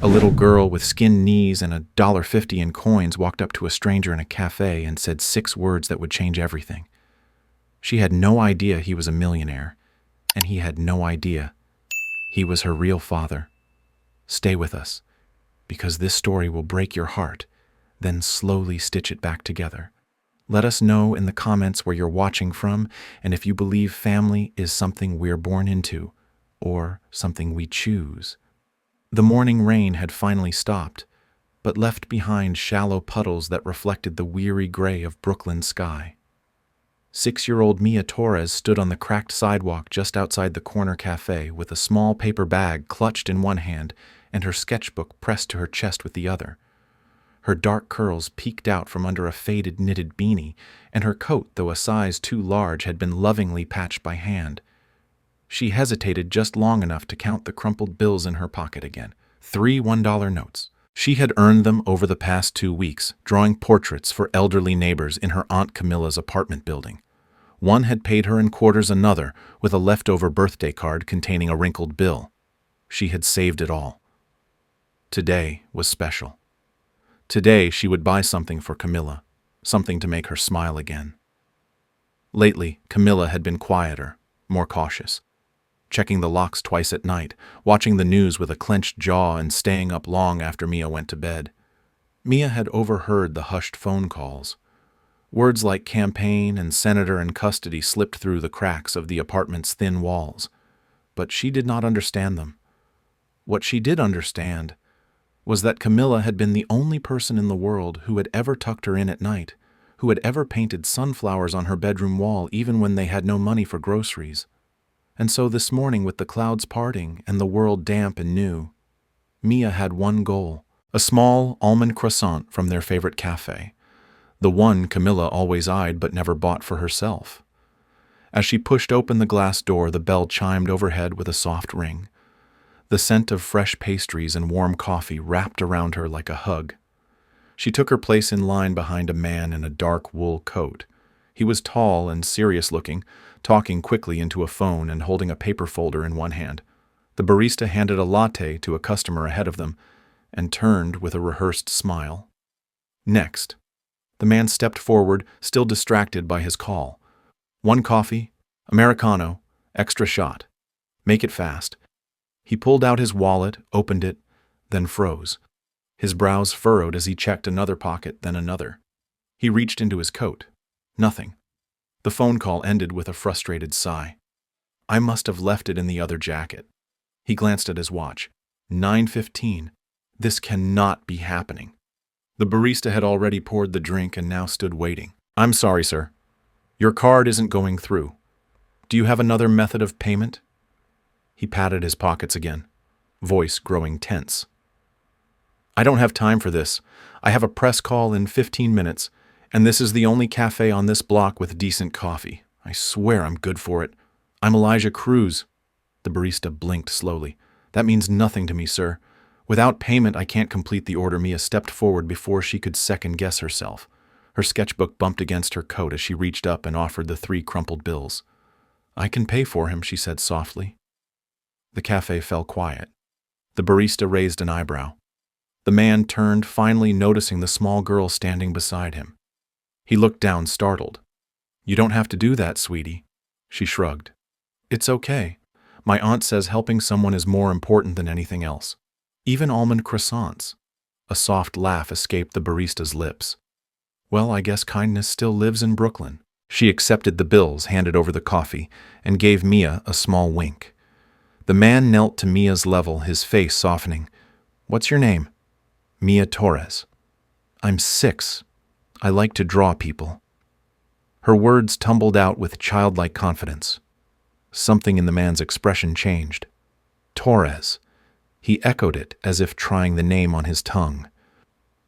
A little girl with skinned knees and $1.50 in coins walked up to a stranger in a cafe and said 6 words that would change everything. She had no idea he was a millionaire, and he had no idea he was her real father. Stay with us, because this story will break your heart, then slowly stitch it back together. Let us know in the comments where you're watching from, and if you believe family is something we're born into, or something we choose. The morning rain had finally stopped, but left behind shallow puddles that reflected the weary gray of Brooklyn sky. 6-year-old Mia Torres stood on the cracked sidewalk just outside the corner cafe with a small paper bag clutched in one hand and her sketchbook pressed to her chest with the other. Her dark curls peeked out from under a faded knitted beanie, and her coat, though a size too large, had been lovingly patched by hand. She hesitated just long enough to count the crumpled bills in her pocket again. 3 $1 notes. She had earned them over the past 2 weeks, drawing portraits for elderly neighbors in her Aunt Camilla's apartment building. One had paid her in quarters, another with a leftover birthday card containing a wrinkled bill. She had saved it all. Today was special. Today she would buy something for Camilla, something to make her smile again. Lately, Camilla had been quieter, more cautious, checking the locks twice at night, watching the news with a clenched jaw, and staying up long after Mia went to bed. Mia had overheard the hushed phone calls. Words like campaign and senator in custody slipped through the cracks of the apartment's thin walls, but she did not understand them. What she did understand was that Camilla had been the only person in the world who had ever tucked her in at night, who had ever painted sunflowers on her bedroom wall even when they had no money for groceries. And so this morning, with the clouds parting and the world damp and new, Mia had one goal: a small almond croissant from their favorite cafe, the one Camilla always eyed but never bought for herself. As she pushed open the glass door, the bell chimed overhead with a soft ring. The scent of fresh pastries and warm coffee wrapped around her like a hug. She took her place in line behind a man in a dark wool coat. He was tall and serious-looking, talking quickly into a phone and holding a paper folder in one hand. The barista handed a latte to a customer ahead of them and turned with a rehearsed smile. Next, the man stepped forward, still distracted by his call. 1 coffee, Americano, extra shot. Make it fast. He pulled out his wallet, opened it, then froze. His brows furrowed as he checked another pocket, then another. He reached into his coat. Nothing. The phone call ended with a frustrated sigh. I must have left it in the other jacket. He glanced at his watch. 9:15. This cannot be happening. The barista had already poured the drink and now stood waiting. I'm sorry, sir. Your card isn't going through. Do you have another method of payment? He patted his pockets again, voice growing tense. I don't have time for this. I have a press call in 15 minutes, and this is the only cafe on this block with decent coffee. I swear I'm good for it. I'm Elijah Cruz. The barista blinked slowly. That means nothing to me, sir. Without payment, I can't complete the order. Mia stepped forward before she could second-guess herself. Her sketchbook bumped against her coat as she reached up and offered the 3 crumpled bills. I can pay for him, she said softly. The cafe fell quiet. The barista raised an eyebrow. The man turned, finally noticing the small girl standing beside him. He looked down, startled. You don't have to do that, sweetie. She shrugged. It's okay. My aunt says helping someone is more important than anything else. Even almond croissants. A soft laugh escaped the barista's lips. Well, I guess kindness still lives in Brooklyn. She accepted the bills, handed over the coffee, and gave Mia a small wink. The man knelt to Mia's level, his face softening. What's your name? Mia Torres. I'm 6. I like to draw people. Her words tumbled out with childlike confidence. Something in the man's expression changed. Torres. He echoed it as if trying the name on his tongue.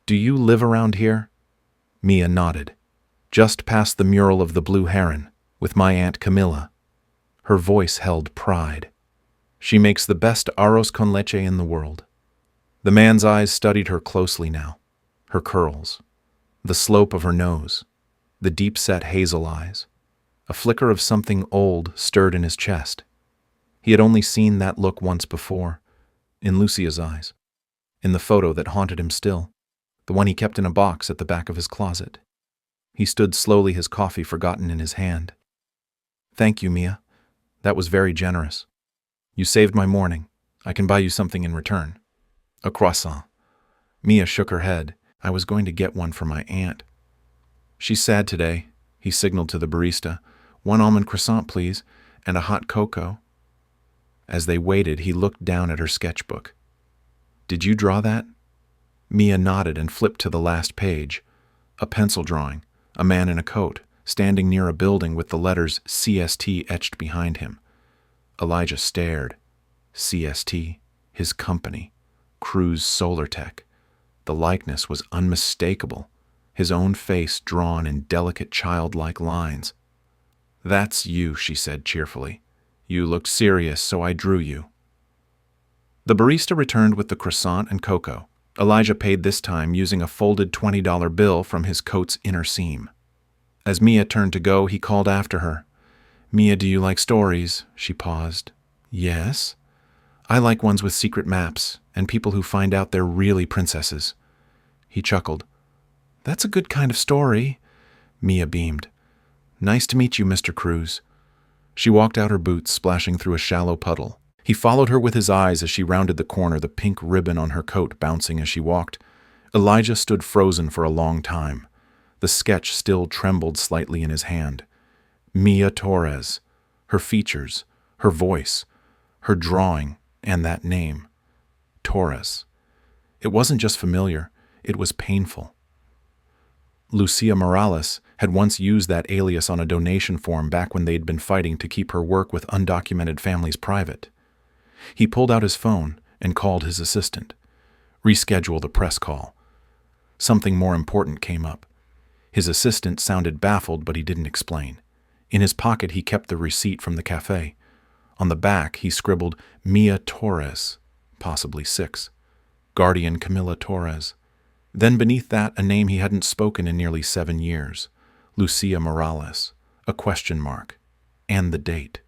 Do you live around here? Mia nodded. Just past the mural of the blue heron, with my Aunt Camilla. Her voice held pride. She makes the best arroz con leche in the world. The man's eyes studied her closely now. Her curls, the slope of her nose, the deep-set hazel eyes. A flicker of something old stirred in his chest. He had only seen that look once before, in Lucia's eyes. in the photo that haunted him still, the one he kept in a box at the back of his closet. He stood slowly, his coffee forgotten in his hand. "Thank you, Mia. That was very generous. You saved my morning. I can buy you something in return." "A croissant." Mia shook her head. "I was going to get one for my aunt." "She's sad today," he signaled to the barista. "1 almond croissant, please, and a hot cocoa." As they waited, he looked down at her sketchbook. "Did you draw that?" Mia nodded and flipped to the last page. A pencil drawing, a man in a coat, standing near a building with the letters CST etched behind him. Elijah stared. CST, his company, Cruise Solar Tech. The likeness was unmistakable, his own face drawn in delicate childlike lines. "That's you," she said cheerfully. "You looked serious, so I drew you." The barista returned with the croissant and cocoa. Elijah paid this time using a folded $20 bill from his coat's inner seam. As Mia turned to go, he called after her. "Mia, do you like stories?" She paused. "Yes. I like ones with secret maps and people who find out they're really princesses." He chuckled. "That's a good kind of story." Mia beamed. "Nice to meet you, Mr. Cruise." She walked out her boots, splashing through a shallow puddle. He followed her with his eyes as she rounded the corner, the pink ribbon on her coat bouncing as she walked. Elijah stood frozen for a long time. The sketch still trembled slightly in his hand. Mia Torres. Her features, her voice, her drawing, and that name. Torres. It wasn't just familiar, it was painful. Lucia Morales had once used that alias on a donation form back when they'd been fighting to keep her work with undocumented families private. He pulled out his phone and called his assistant. Reschedule the press call. Something more important came up. His assistant sounded baffled, but he didn't explain. In his pocket, he kept the receipt from the cafe. On the back, he scribbled Mia Torres, possibly 6. Guardian Camila Torres. Then beneath that, a name he hadn't spoken in nearly 7 years. Lucia Morales. A question mark. And the date.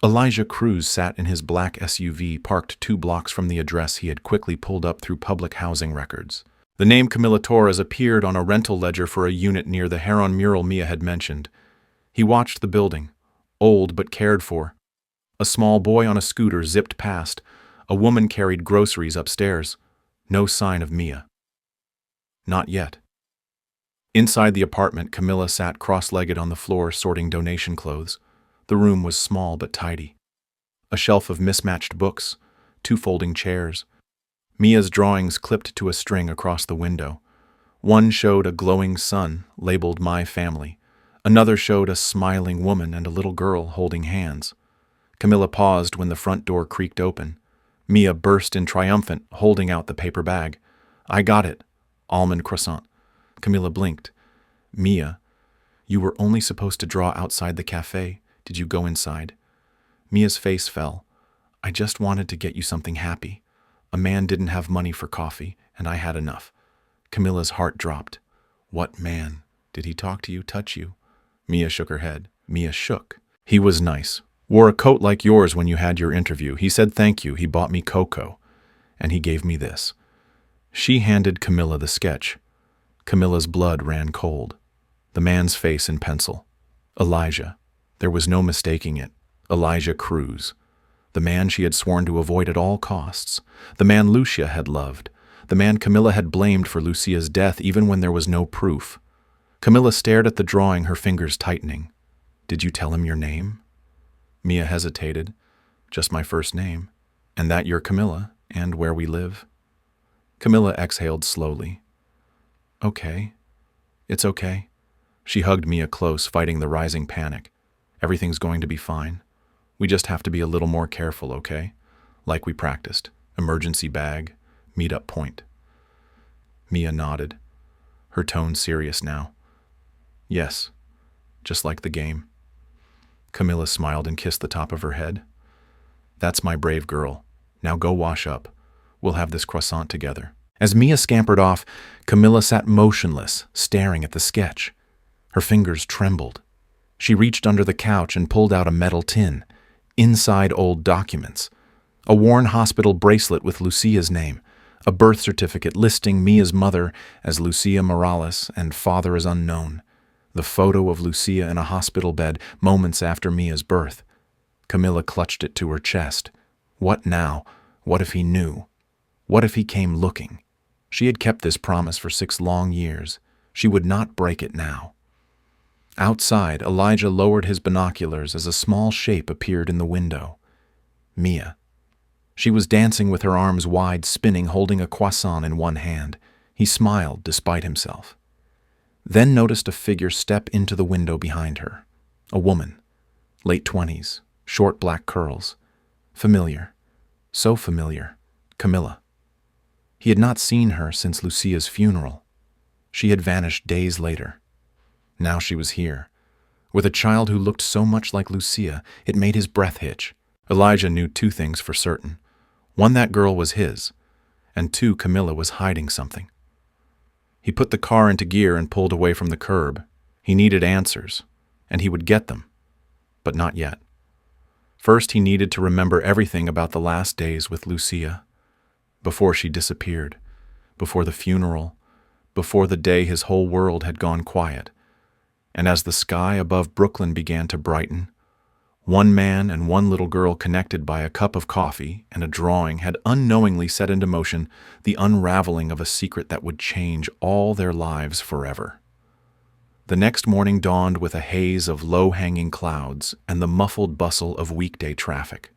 Elijah Cruise sat in his black SUV parked 2 blocks from the address he had quickly pulled up through public housing records. The name Camila Torres appeared on a rental ledger for a unit near the Heron mural Mia had mentioned. He watched the building, old but cared for. A small boy on a scooter zipped past. A woman carried groceries upstairs. No sign of Mia. Not yet. Inside the apartment, Camilla sat cross-legged on the floor sorting donation clothes. The room was small but tidy. A shelf of mismatched books, 2 folding chairs. Mia's drawings clipped to a string across the window. One showed a glowing sun, labeled My Family. Another showed a smiling woman and a little girl holding hands. Camilla paused when the front door creaked open. Mia burst in triumphant, holding out the paper bag. "I got it. Almond croissant." Camilla blinked. "Mia, you were only supposed to draw outside the cafe. Did you go inside?" Mia's face fell. "I just wanted to get you something happy. A man didn't have money for coffee, and I had enough." Camilla's heart dropped. "What man? Did he talk to you, touch you?" Mia shook her head. Mia shook. "He was nice. Wore a coat like yours when you had your interview. He said thank you. He bought me cocoa. And he gave me this." She handed Camilla the sketch. Camilla's blood ran cold. The man's face in pencil. Elijah. There was no mistaking it. Elijah Cruise. The man she had sworn to avoid at all costs. The man Lucia had loved. The man Camilla had blamed for Lucia's death even when there was no proof. Camilla stared at the drawing, her fingers tightening. "Did you tell him your name?" Mia hesitated. "Just my first name. And that you're Camilla, and where we live." Camilla exhaled slowly. "Okay. It's okay." She hugged Mia close, fighting the rising panic. "Everything's going to be fine. We just have to be a little more careful, okay? Like we practiced. Emergency bag. Meet-up point." Mia nodded, her tone serious now. "Yes, just like the game." Camilla smiled and kissed the top of her head. "That's my brave girl. Now go wash up. We'll have this croissant together." As Mia scampered off, Camilla sat motionless, staring at the sketch. Her fingers trembled. She reached under the couch and pulled out a metal tin. Inside old documents. A worn hospital bracelet with Lucia's name. A birth certificate listing Mia's mother as Lucia Morales and father as unknown. The photo of Lucia in a hospital bed moments after Mia's birth. Camilla clutched it to her chest. What now? What if he knew? What if he came looking? She had kept this promise for 6 long years. She would not break it now. Outside, Elijah lowered his binoculars as a small shape appeared in the window. Mia. She was dancing with her arms wide, spinning, holding a croissant in one hand. He smiled despite himself. Then noticed a figure step into the window behind her. A woman, late 20s, short black curls. Familiar. So familiar. Camilla. He had not seen her since Lucia's funeral. She had vanished days later. Now she was here. With a child who looked so much like Lucia, it made his breath hitch. Elijah knew 2 things for certain. 1, that girl was his, and 2, Camilla was hiding something. He put the car into gear and pulled away from the curb. He needed answers, and he would get them, but not yet. First, he needed to remember everything about the last days with Lucia, before she disappeared, before the funeral, before the day his whole world had gone quiet. And as the sky above Brooklyn began to brighten, 1 man and 1 little girl connected by a cup of coffee and a drawing had unknowingly set into motion the unraveling of a secret that would change all their lives forever. The next morning dawned with a haze of low-hanging clouds and the muffled bustle of weekday traffic.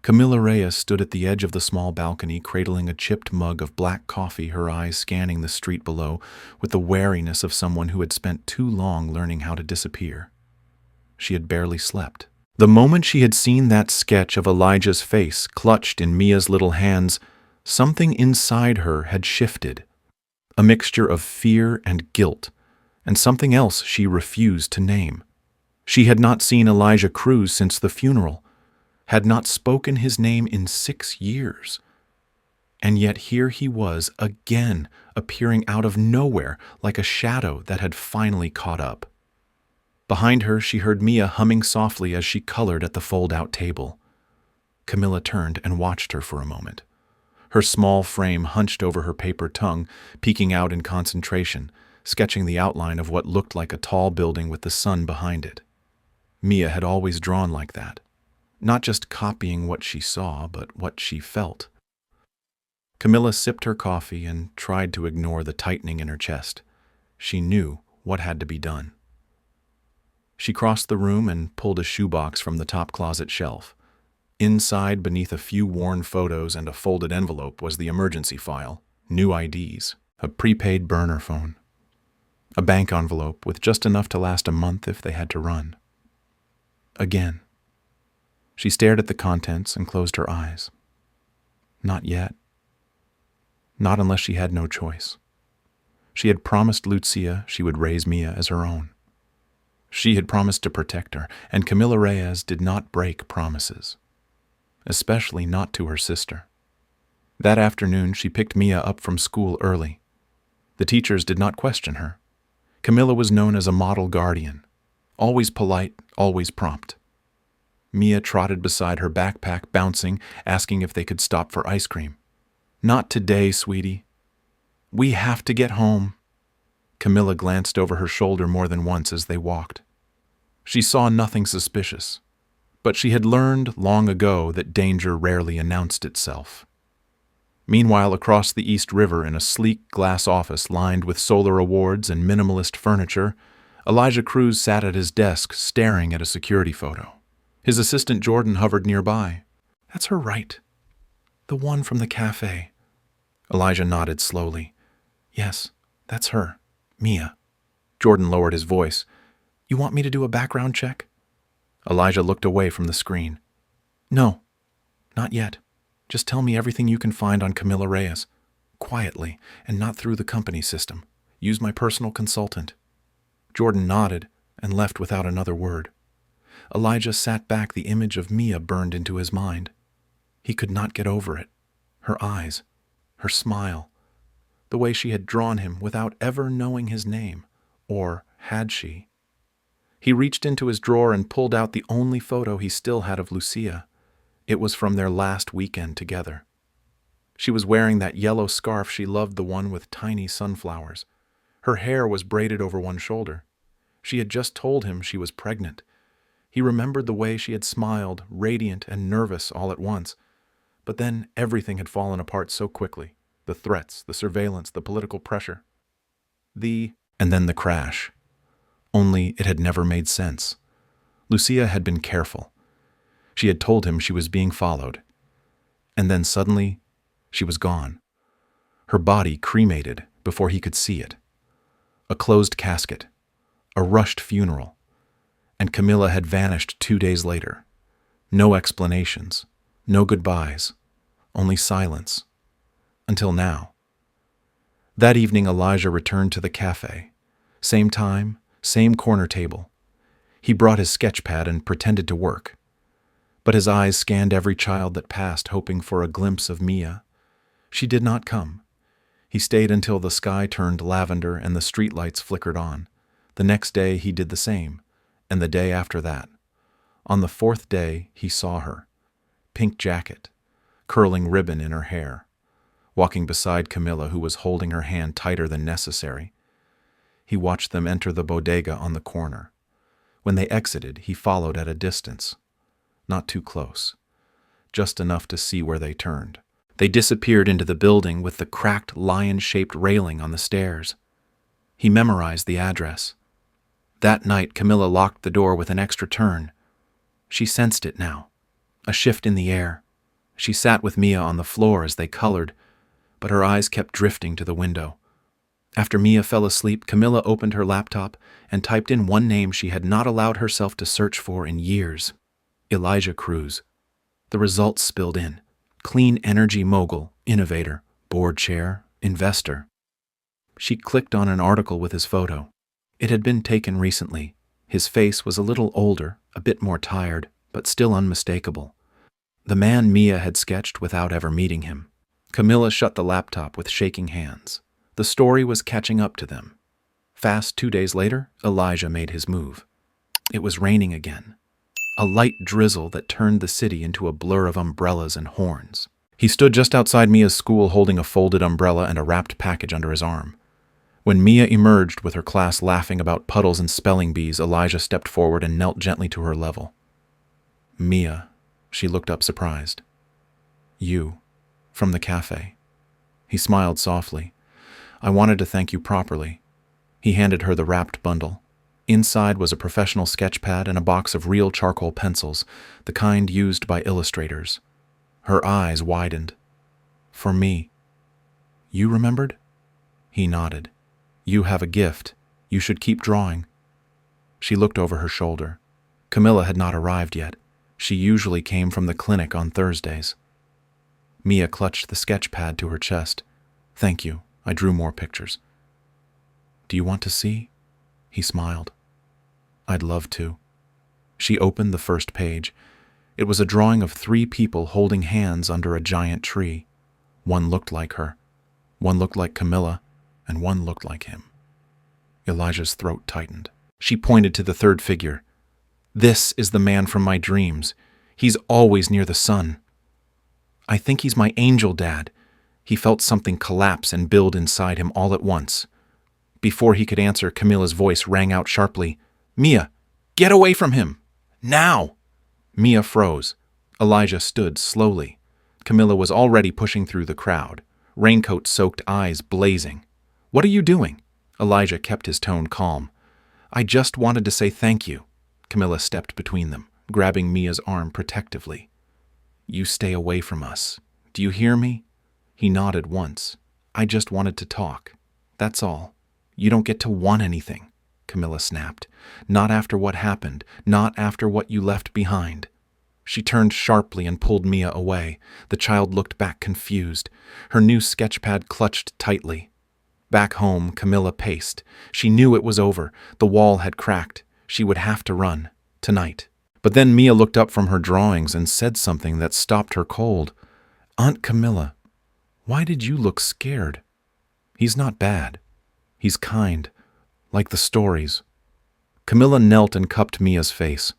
Camilla Reyes stood at the edge of the small balcony, cradling a chipped mug of black coffee, her eyes scanning the street below with the wariness of someone who had spent too long learning how to disappear. She had barely slept. The moment she had seen that sketch of Elijah's face clutched in Mia's little hands, something inside her had shifted. A mixture of fear and guilt, and something else she refused to name. She had not seen Elijah Cruz since the funeral, had not spoken his name in 6 years. And yet here he was again, appearing out of nowhere like a shadow that had finally caught up. Behind her, she heard Mia humming softly as she colored at the fold-out table. Camilla turned and watched her for a moment. Her small frame hunched over her paper tongue, peeking out in concentration, sketching the outline of what looked like a tall building with the sun behind it. Mia had always drawn like that, not just copying what she saw, but what she felt. Camilla sipped her coffee and tried to ignore the tightening in her chest. She knew what had to be done. She crossed the room and pulled a shoebox from the top closet shelf. Inside, beneath a few worn photos and a folded envelope, was the emergency file, new IDs, a prepaid burner phone, a bank envelope with just enough to last a month if they had to run. Again. She stared at the contents and closed her eyes. Not yet. Not unless she had no choice. She had promised Lucia she would raise Mia as her own. She had promised to protect her, and Camilla Reyes did not break promises, especially not to her sister. That afternoon, she picked Mia up from school early. The teachers did not question her. Camilla was known as a model guardian, always polite, always prompt. Mia trotted beside her backpack, bouncing, asking if they could stop for ice cream. "Not today, sweetie. We have to get home." Camilla glanced over her shoulder more than once as they walked. She saw nothing suspicious, but she had learned long ago that danger rarely announced itself. Meanwhile, across the East River in a sleek glass office lined with solar awards and minimalist furniture, Elijah Cruz sat at his desk staring at a security photo. His assistant Jordan hovered nearby. "That's her, right? The one from the cafe." Elijah nodded slowly. "Yes, that's her. Mia." Jordan lowered his voice. "You want me to do a background check?" Elijah looked away from the screen. "No, not yet. Just tell me everything you can find on Camilla Reyes. Quietly, and not through the company system. Use my personal consultant." Jordan nodded and left without another word. Elijah sat back, the image of Mia burned into his mind. He could not get over it. Her eyes, her smile, the way she had drawn him without ever knowing his name, or had she? He reached into his drawer and pulled out the only photo he still had of Lucia. It was from their last weekend together. She was wearing that yellow scarf she loved, the one with tiny sunflowers. Her hair was braided over one shoulder. She had just told him she was pregnant. He remembered the way she had smiled, radiant and nervous all at once. But then everything had fallen apart so quickly. The threats, the surveillance, the political pressure. And then the crash. Only it had never made sense. Lucia had been careful. She had told him she was being followed. And then suddenly, she was gone. Her body cremated before he could see it. A closed casket. A rushed funeral. And Camilla had vanished 2 days later. No explanations. No goodbyes. Only silence. Until now. That evening, Elijah returned to the cafe. Same time, same corner table. He brought his sketch pad and pretended to work. But his eyes scanned every child that passed, hoping for a glimpse of Mia. She did not come. He stayed until the sky turned lavender and the streetlights flickered on. The next day he did the same, and the day after that. On the 4th day he saw her. Pink jacket, curling ribbon in her hair, walking beside Camilla, who was holding her hand tighter than necessary. He watched them enter the bodega on the corner. When they exited, he followed at a distance. Not too close. Just enough to see where they turned. They disappeared into the building with the cracked lion-shaped railing on the stairs. He memorized the address. That night, Camilla locked the door with an extra turn. She sensed it now. A shift in the air. She sat with Mia on the floor as they colored, but her eyes kept drifting to the window. After Mia fell asleep, Camilla opened her laptop and typed in one name she had not allowed herself to search for in years. Elijah Cruz. The results spilled in. Clean energy mogul, innovator, board chair, investor. She clicked on an article with his photo. It had been taken recently. His face was a little older, a bit more tired, but still unmistakable. The man Mia had sketched without ever meeting him. Camilla shut the laptop with shaking hands. The story was catching up to them. Fast 2 days later, Elijah made his move. It was raining again. A light drizzle that turned the city into a blur of umbrellas and horns. He stood just outside Mia's school holding a folded umbrella and a wrapped package under his arm. When Mia emerged with her class laughing about puddles and spelling bees, Elijah stepped forward and knelt gently to her level. Mia, she looked up surprised. You, from the cafe. He smiled softly. I wanted to thank you properly. He handed her the wrapped bundle. Inside was a professional sketch pad and a box of real charcoal pencils, the kind used by illustrators. Her eyes widened. For me. You remembered? He nodded. You have a gift. You should keep drawing. She looked over her shoulder. Camilla had not arrived yet. She usually came from the clinic on Thursdays. Mia clutched the sketch pad to her chest. Thank you. I drew more pictures. Do you want to see? He smiled. I'd love to. She opened the first page. It was a drawing of 3 people holding hands under a giant tree. One looked like her. One looked like Camilla, and one looked like him. Elijah's throat tightened. She pointed to the 3rd figure. This is the man from my dreams. He's always near the sun. I think he's my angel dad. He felt something collapse and build inside him all at once. Before he could answer, Camilla's voice rang out sharply. Mia, get away from him! Now! Mia froze. Elijah stood slowly. Camilla was already pushing through the crowd, raincoat-soaked eyes blazing. What are you doing? Elijah kept his tone calm. I just wanted to say thank you. Camilla stepped between them, grabbing Mia's arm protectively. You stay away from us. Do you hear me? He nodded once. I just wanted to talk. That's all. You don't get to want anything, Camilla snapped. Not after what happened, not after what you left behind. She turned sharply and pulled Mia away. The child looked back confused. Her new sketchpad clutched tightly. Back home, Camilla paced. She knew it was over. The wall had cracked. She would have to run. Tonight. But then Mia looked up from her drawings and said something that stopped her cold. Aunt Camilla, why did you look scared? He's not bad. He's kind, like the stories. Camilla knelt and cupped Mia's face.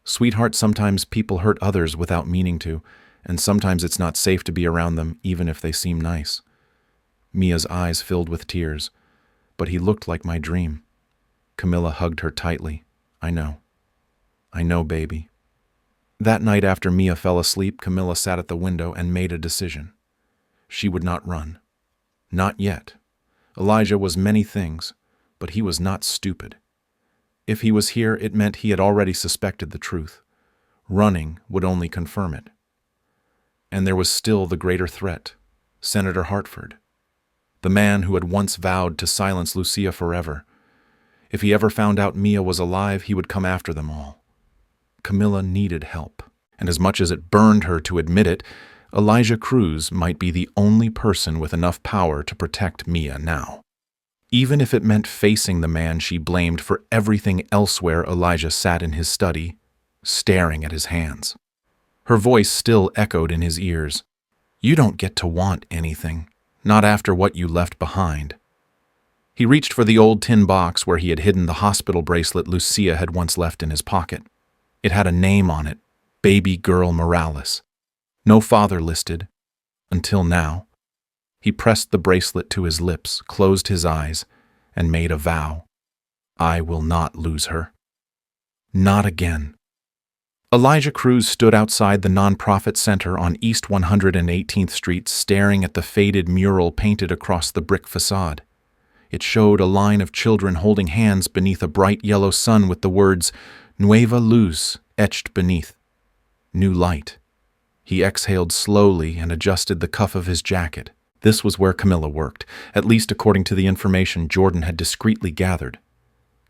Sweetheart, sometimes people hurt others without meaning to, and sometimes it's not safe to be around them even if they seem nice. Mia's eyes filled with tears, but he looked like my dream. Camilla hugged her tightly. I know, baby. That night after Mia fell asleep, Camilla sat at the window and made a decision. She would not run. Not yet. Elijah was many things, but he was not stupid. If he was here, it meant he had already suspected the truth. Running would only confirm it. And there was still the greater threat, Senator Hartford, the man who had once vowed to silence Lucia forever. If he ever found out Mia was alive, he would come after them all. Camilla needed help, and as much as it burned her to admit it, Elijah Cruz might be the only person with enough power to protect Mia now. Even if it meant facing the man she blamed for everything elsewhere, Elijah sat in his study, staring at his hands. Her voice still echoed in his ears. You don't get to want anything, not after what you left behind. He reached for the old tin box where he had hidden the hospital bracelet Lucia had once left in his pocket. It had a name on it, Baby Girl Morales. No father listed, until now. He pressed the bracelet to his lips, closed his eyes, and made a vow. I will not lose her. Not again. Elijah Cruz stood outside the nonprofit center on East 118th Street, staring at the faded mural painted across the brick facade. It showed a line of children holding hands beneath a bright yellow sun with the words Nueva Luz etched beneath. New light. He exhaled slowly and adjusted the cuff of his jacket. This was where Camilla worked, at least according to the information Jordan had discreetly gathered.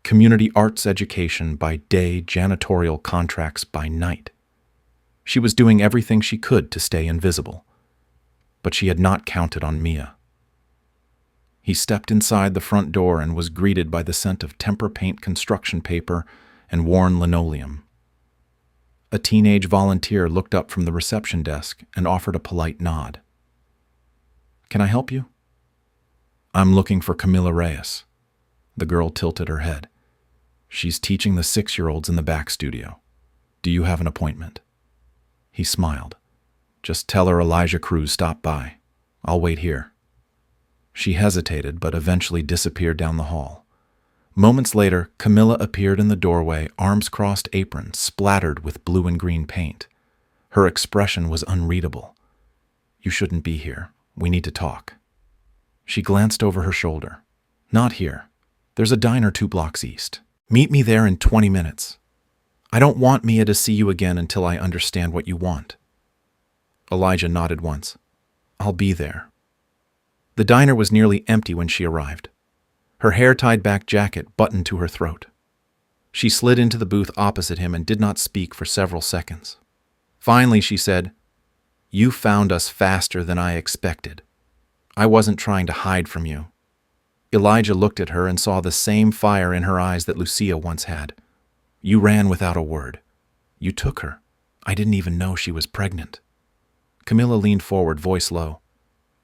Community arts education by day, janitorial contracts by night. She was doing everything she could to stay invisible. But she had not counted on Mia. He stepped inside the front door and was greeted by the scent of tempera paint construction paper and worn linoleum. A teenage volunteer looked up from the reception desk and offered a polite nod. Can I help you? I'm looking for Camilla Reyes. The girl tilted her head. She's teaching the 6-year-olds in the back studio. Do you have an appointment? He smiled. Just tell her Elijah Cruz stopped by. I'll wait here. She hesitated, but eventually disappeared down the hall. Moments later, Camilla appeared in the doorway, arms crossed, apron splattered with blue and green paint. Her expression was unreadable. You shouldn't be here. We need to talk. She glanced over her shoulder. Not here. There's a diner 2 blocks east. Meet me there in 20 minutes. I don't want Mia to see you again until I understand what you want. Elijah nodded once. I'll be there. The diner was nearly empty when she arrived. Her hair-tied-back jacket buttoned to her throat. She slid into the booth opposite him and did not speak for several seconds. Finally, she said, You found us faster than I expected. I wasn't trying to hide from you. Elijah looked at her and saw the same fire in her eyes that Lucia once had. You ran without a word. You took her. I didn't even know she was pregnant. Camilla leaned forward, voice low.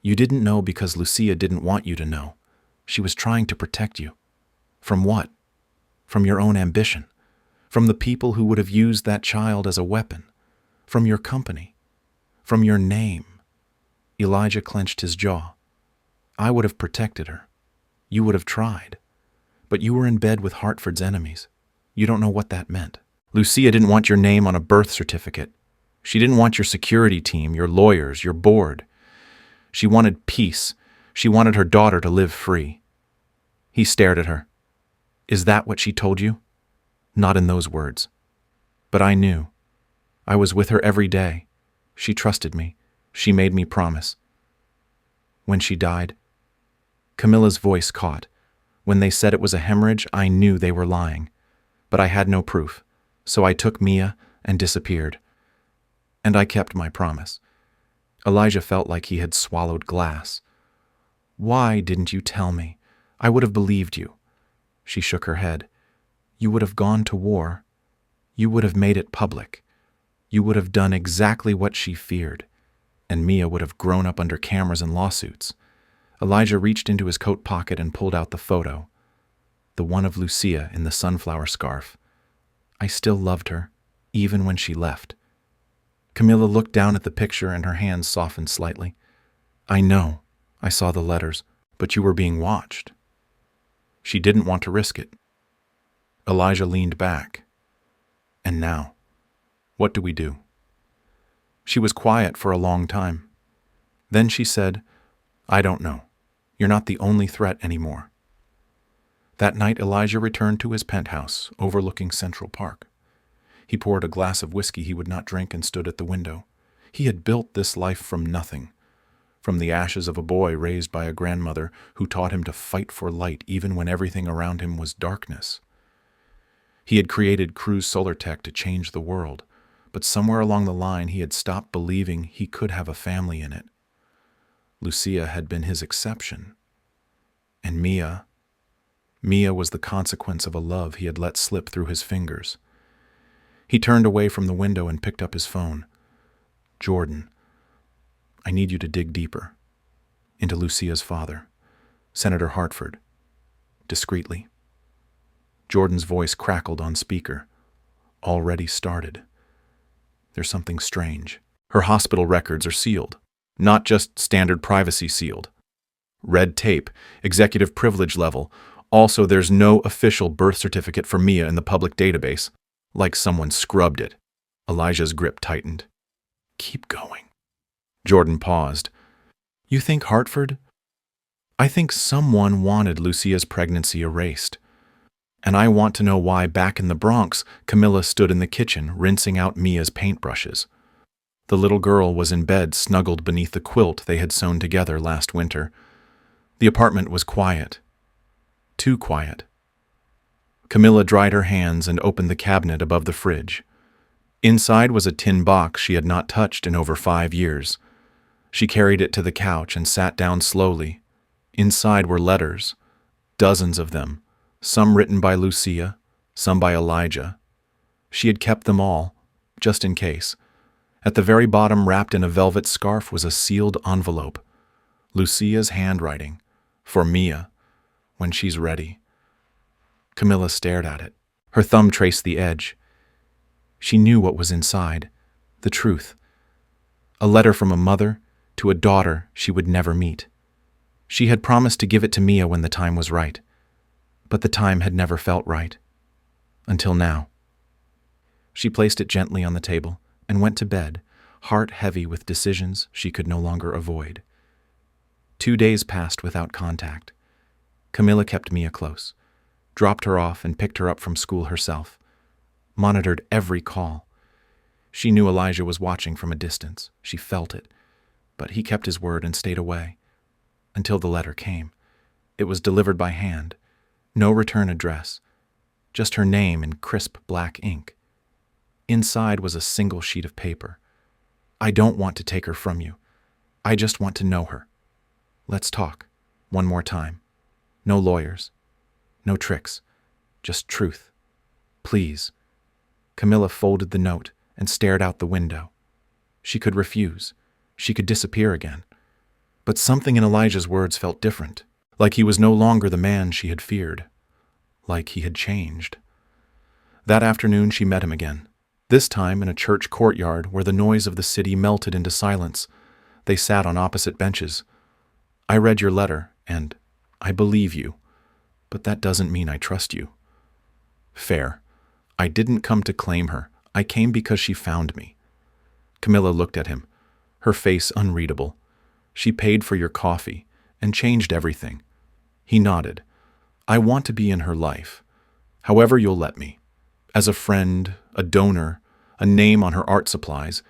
You didn't know because Lucia didn't want you to know. She was trying to protect you. From what? From your own ambition. From the people who would have used that child as a weapon. From your company. From your name. Elijah clenched his jaw. I would have protected her. You would have tried. But you were in bed with Hartford's enemies. You don't know what that meant. Lucia didn't want your name on a birth certificate. She didn't want your security team, your lawyers, your board. She wanted peace. She wanted her daughter to live free. He stared at her. Is that what she told you? Not in those words. But I knew. I was with her every day. She trusted me. She made me promise. When she died, Camilla's voice caught. When they said it was a hemorrhage, I knew they were lying. But I had no proof, so I took Mia and disappeared. And I kept my promise. Elijah felt like he had swallowed glass. Why didn't you tell me? I would have believed you. She shook her head. You would have gone to war. You would have made it public. You would have done exactly what she feared. And Mia would have grown up under cameras and lawsuits. Elijah reached into his coat pocket and pulled out the photo. The one of Lucia in the sunflower scarf. I still loved her, even when she left. Camilla looked down at the picture and her hands softened slightly. I know. I saw the letters, but you were being watched. She didn't want to risk it. Elijah leaned back. And now, what do we do? She was quiet for a long time. Then she said, I don't know. You're not the only threat anymore. That night, Elijah returned to his penthouse, overlooking Central Park. He poured a glass of whiskey he would not drink and stood at the window. He had built this life from nothing, from the ashes of a boy raised by a grandmother who taught him to fight for light even when everything around him was darkness. He had created Cruise Solar Tech to change the world, but somewhere along the line he had stopped believing he could have a family in it. Lucia had been his exception. And Mia was the consequence of a love he had let slip through his fingers. He turned away from the window and picked up his phone. Jordan, I need you to dig deeper. Into Lucia's father, Senator Hartford. Discreetly. Jordan's voice crackled on speaker. Already started. There's something strange. Her hospital records are sealed. Not just standard privacy sealed. Red tape, executive privilege level. Also, there's no official birth certificate for Mia in the public database. Like someone scrubbed it. Elijah's grip tightened. Keep going. Jordan paused. You think Hartford? I think someone wanted Lucia's pregnancy erased. And I want to know why back in the Bronx, Camilla stood in the kitchen rinsing out Mia's paintbrushes. The little girl was in bed snuggled beneath the quilt they had sewn together last winter. The apartment was quiet. Too quiet. Camilla dried her hands and opened the cabinet above the fridge. Inside was a tin box she had not touched in over 5 years. She carried it to the couch and sat down slowly. Inside were letters, dozens of them, some written by Lucia, some by Elijah. She had kept them all, just in case. At the very bottom, wrapped in a velvet scarf, was a sealed envelope. Lucia's handwriting. For Mia. When she's ready. Camilla stared at it. Her thumb traced the edge. She knew what was inside. The truth. A letter from a mother to a daughter she would never meet. She had promised to give it to Mia when the time was right. But the time had never felt right. Until now. She placed it gently on the table and went to bed, heart heavy with decisions she could no longer avoid. 2 days passed without contact. Camilla kept Mia close, dropped her off and picked her up from school herself, monitored every call. She knew Elijah was watching from a distance. She felt it, but he kept his word and stayed away. Until the letter came. It was delivered by hand. No return address. Just her name in crisp black ink. Inside was a single sheet of paper. I don't want to take her from you. I just want to know her. Let's talk. One more time. No lawyers. No tricks. Just truth. Please. Camilla folded the note and stared out the window. She could refuse. She could disappear again. But something in Elijah's words felt different, like he was no longer the man she had feared, like he had changed. That afternoon she met him again, this time in a church courtyard where the noise of the city melted into silence. They sat on opposite benches. I read your letter, and I believe you, but that doesn't mean I trust you. Fair. I didn't come to claim her. I came because she found me. Camilla looked at him, her face unreadable. She paid for your coffee and changed everything. He nodded. I want to be in her life, however you'll let me. As a friend, a donor, a name on her art supplies,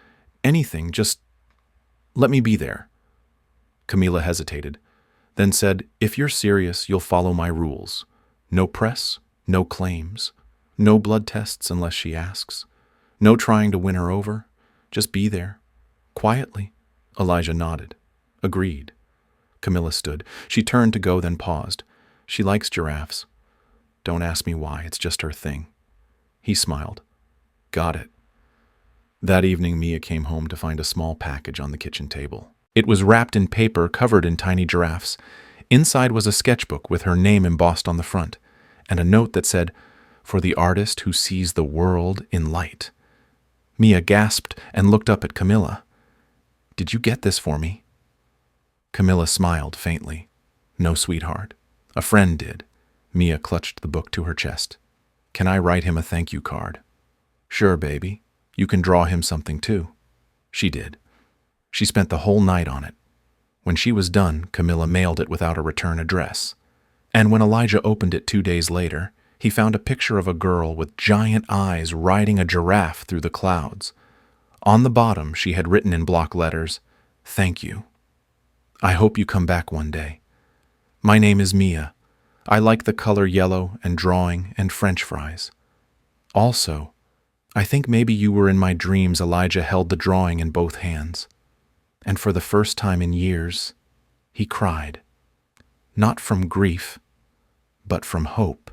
anything, just let me be there. Camilla hesitated, then said, if you're serious, you'll follow my rules. No press, no claims, no blood tests unless she asks, no trying to win her over, just be there, quietly. Elijah nodded. Agreed. Camilla stood. She turned to go, then paused. She likes giraffes. Don't ask me why, it's just her thing. He smiled. Got it. That evening, Mia came home to find a small package on the kitchen table. It was wrapped in paper covered in tiny giraffes. Inside was a sketchbook with her name embossed on the front, and a note that said, for the artist who sees the world in light. Mia gasped and looked up at Camilla. "Did you get this for me?" Camilla smiled faintly. "No, sweetheart. A friend did." Mia clutched the book to her chest. "Can I write him a thank you card?" "Sure, baby. You can draw him something too." She did. She spent the whole night on it. When she was done, Camilla mailed it without a return address. And when Elijah opened it 2 days later, he found a picture of a girl with giant eyes riding a giraffe through the clouds. On the bottom, she had written in block letters, "Thank you. I hope you come back one day. My name is Mia. I like the color yellow and drawing and French fries. Also, I think maybe you were in my dreams." Elijah held the drawing in both hands. And for the first time in years, he cried. Not from grief, but from hope.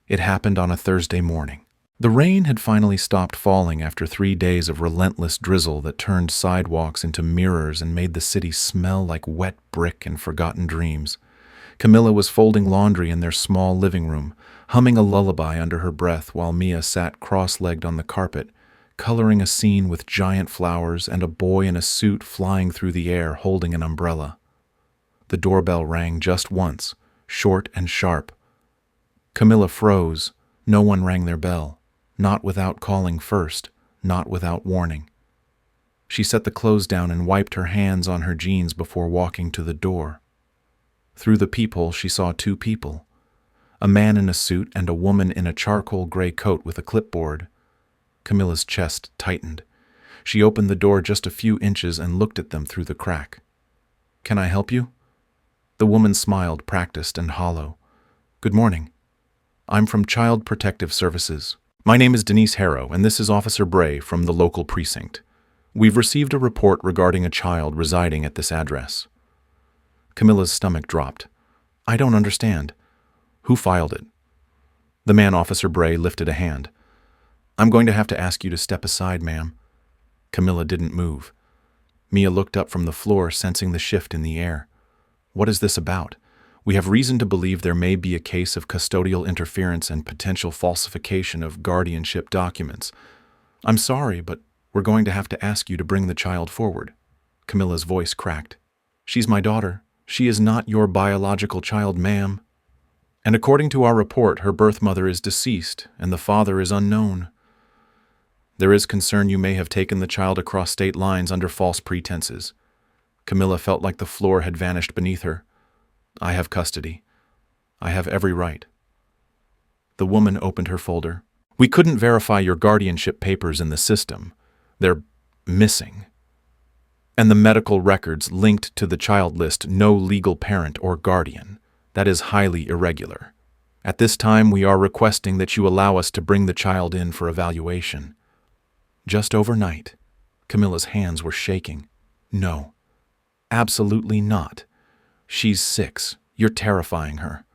It happened on a Thursday morning. The rain had finally stopped falling after 3 days of relentless drizzle that turned sidewalks into mirrors and made the city smell like wet brick and forgotten dreams. Camilla was folding laundry in their small living room, humming a lullaby under her breath while Mia sat cross-legged on the carpet, coloring a scene with giant flowers and a boy in a suit flying through the air holding an umbrella. The doorbell rang just once, short and sharp. Camilla froze. No one rang their bell, not without calling first, not without warning. She set the clothes down and wiped her hands on her jeans before walking to the door. Through the peephole, she saw 2 people, a man in a suit and a woman in a charcoal gray coat with a clipboard. Camilla's chest tightened. She opened the door just a few inches and looked at them through the crack. "Can I help you?" The woman smiled, practiced and hollow. "Good morning. I'm from Child Protective Services. My name is Denise Harrow, and this is Officer Bray from the local precinct. We've received a report regarding a child residing at this address." Camilla's stomach dropped. "I don't understand. Who filed it?" The man, Officer Bray, lifted a hand. "I'm going to have to ask you to step aside, ma'am." Camilla didn't move. Mia looked up from the floor, sensing the shift in the air. "What is this about? We have reason to believe there may be a case of custodial interference and potential falsification of guardianship documents. I'm sorry, but we're going to have to ask you to bring the child forward." Camilla's voice cracked. "She's my daughter. She is not your biological child, ma'am. And according to our report, her birth mother is deceased and the father is unknown. There is concern you may have taken the child across state lines under false pretenses." Camilla felt like the floor had vanished beneath her. "I have custody. I have every right." The woman opened her folder. "We couldn't verify your guardianship papers in the system. They're missing. And the medical records linked to the child list no legal parent or guardian. That is highly irregular. At this time, we are requesting that you allow us to bring the child in for evaluation." Just overnight, Camilla's hands were shaking. "No, absolutely not. She's 6. You're terrifying her."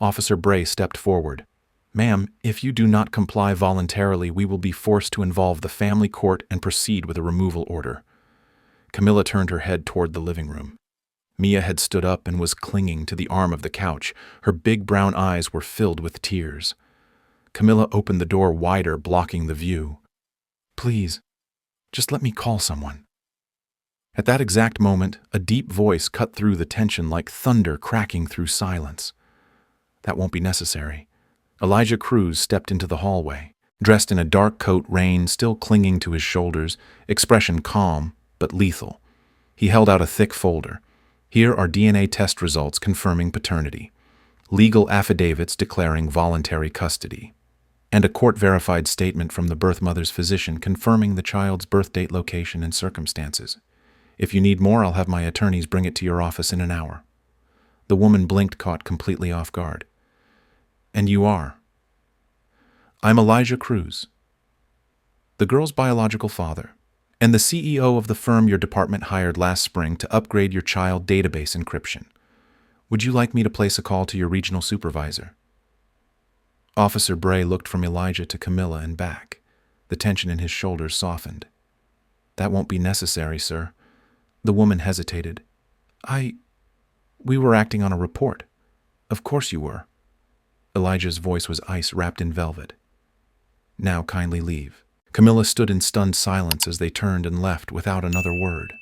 Officer Bray stepped forward. "Ma'am, if you do not comply voluntarily, we will be forced to involve the family court and proceed with a removal order." Camilla turned her head toward the living room. Mia had stood up and was clinging to the arm of the couch. Her big brown eyes were filled with tears. Camilla opened the door wider, blocking the view. "Please, just let me call someone." At that exact moment, a deep voice cut through the tension like thunder cracking through silence. "That won't be necessary." Elijah Cruz stepped into the hallway, dressed in a dark coat, rein still clinging to his shoulders, expression calm but lethal. He held out a thick folder. "Here are DNA test results confirming paternity, legal affidavits declaring voluntary custody, and a court-verified statement from the birth mother's physician confirming the child's birth date, location, and circumstances. If you need more, I'll have my attorneys bring it to your office in an hour." The woman blinked, caught completely off guard. "And you are?" "I'm Elijah Cruz, the girl's biological father, and the CEO of the firm your department hired last spring to upgrade your child database encryption. Would you like me to place a call to your regional supervisor?" Officer Bray looked from Elijah to Camilla and back. The tension in his shoulders softened. "That won't be necessary, sir." The woman hesitated. We were acting on a report." "Of course you were." Elijah's voice was ice wrapped in velvet. "Now kindly leave." Camilla stood in stunned silence as they turned and left without another word.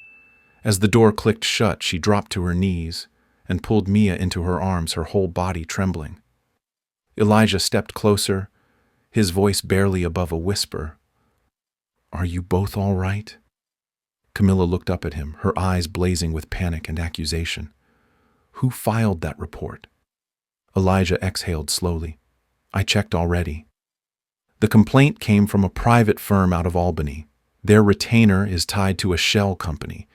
As the door clicked shut, she dropped to her knees and pulled Mia into her arms, her whole body trembling. Elijah stepped closer, his voice barely above a whisper. "Are you both all right?" Camilla looked up at him, her eyes blazing with panic and accusation. "Who filed that report?" Elijah exhaled slowly. "I checked already. The complaint came from a private firm out of Albany. Their retainer is tied to a shell company,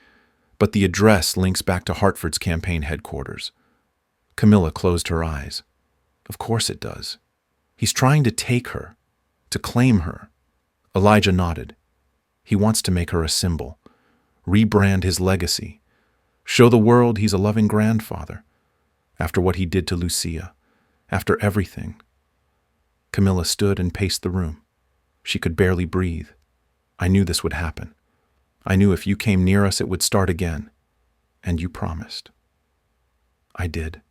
but the address links back to Hartford's campaign headquarters." Camilla closed her eyes. "Of course it does. He's trying to take her, to claim her." Elijah nodded. "He wants to make her a symbol, rebrand his legacy, show the world he's a loving grandfather, after what he did to Lucia, after everything." Camilla stood and paced the room. She could barely breathe. "I knew this would happen. I knew if you came near us it would start again. And you promised." "I did.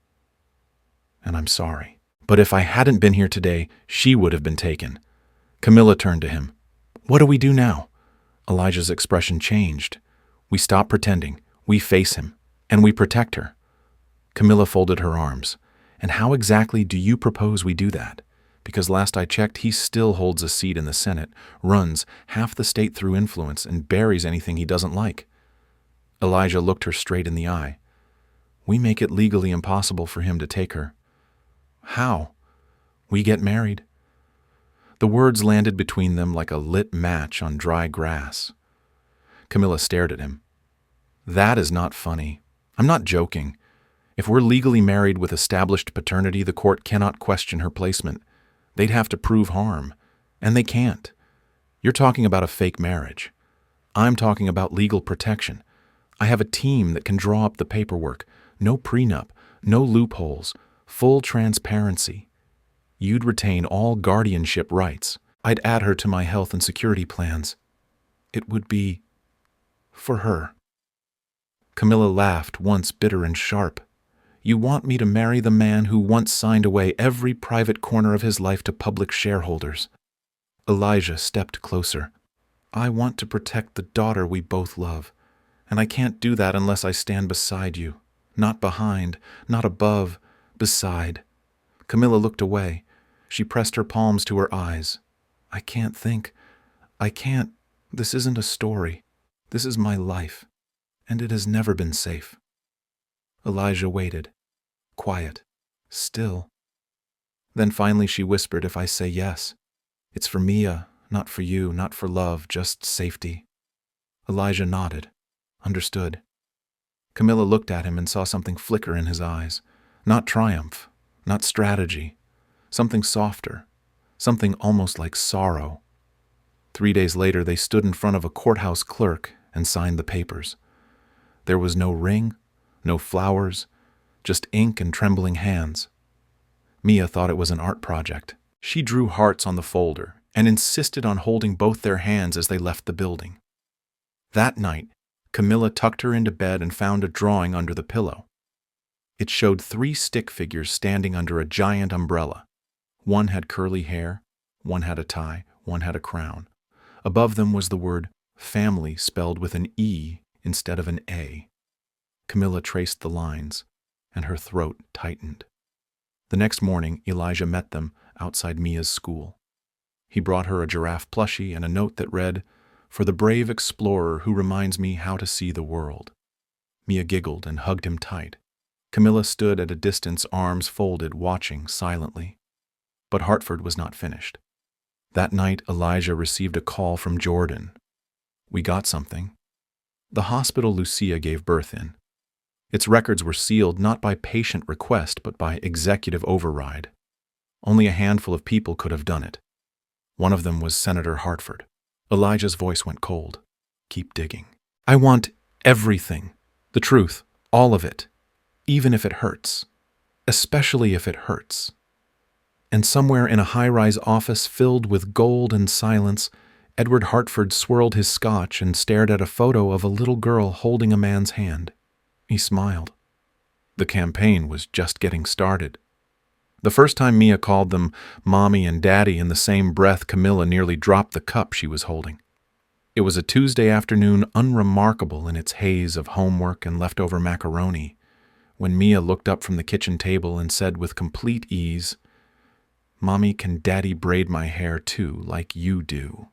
And I'm sorry. But if I hadn't been here today, she would have been taken." Camilla turned to him. "What do we do now?" Elijah's expression changed. "We stop pretending, we face him, and we protect her." Camilla folded her arms. "And how exactly do you propose we do that? Because last I checked, he still holds a seat in the Senate, runs half the state through influence, and buries anything he doesn't like." Elijah looked her straight in the eye. "We make it legally impossible for him to take her." "How?" "We get married." The words landed between them like a lit match on dry grass. Camilla stared at him. "That is not funny. I'm not joking. If we're legally married with established paternity, the court cannot question her placement. They'd have to prove harm, and they can't. You're talking about a fake marriage. I'm talking about legal protection. I have a team that can draw up the paperwork. No prenup, no loopholes, full transparency. You'd retain all guardianship rights. I'd add her to my health and security plans. It would be for her." Camilla laughed, once bitter and sharp. "You want me to marry the man who once signed away every private corner of his life to public shareholders." Elijah stepped closer. "I want to protect the daughter we both love, and I can't do that unless I stand beside you. Not behind, not above, beside." Camilla looked away. She pressed her palms to her eyes. "I can't think. I can't. This isn't a story. This is my life, and it has never been safe." Elijah waited, quiet, still. Then finally she whispered, "If I say yes, it's for Mia, not for you, not for love, just safety." Elijah nodded, understood. Camilla looked at him and saw something flicker in his eyes. Not triumph, not strategy. Something softer, something almost like sorrow. 3 days later, they stood in front of a courthouse clerk and signed the papers. There was no ring, no flowers, just ink and trembling hands. Mia thought it was an art project. She drew hearts on the folder and insisted on holding both their hands as they left the building. That night, Camilla tucked her into bed and found a drawing under the pillow. It showed 3 stick figures standing under a giant umbrella. One had curly hair, one had a tie, one had a crown. Above them was the word family spelled with an E instead of an A. Camilla traced the lines, and her throat tightened. The next morning, Elijah met them outside Mia's school. He brought her a giraffe plushie and a note that read, "For the brave explorer who reminds me how to see the world." Mia giggled and hugged him tight. Camilla stood at a distance, arms folded, watching silently. But Hartford was not finished. That night, Elijah received a call from Jordan. "We got something." The hospital Lucia gave birth in. Its records were sealed not by patient request, but by executive override. Only a handful of people could have done it. One of them was Senator Hartford. Elijah's voice went cold. "Keep digging. I want everything. The truth. All of it. Even if it hurts. Especially if it hurts." And somewhere in a high-rise office filled with gold and silence, Edward Hartford swirled his scotch and stared at a photo of a little girl holding a man's hand. He smiled. The campaign was just getting started. The first time Mia called them Mommy and Daddy in the same breath, Camilla nearly dropped the cup she was holding. It was a Tuesday afternoon unremarkable in its haze of homework and leftover macaroni, when Mia looked up from the kitchen table and said with complete ease, "Mommy, can Daddy braid my hair too, like you do?"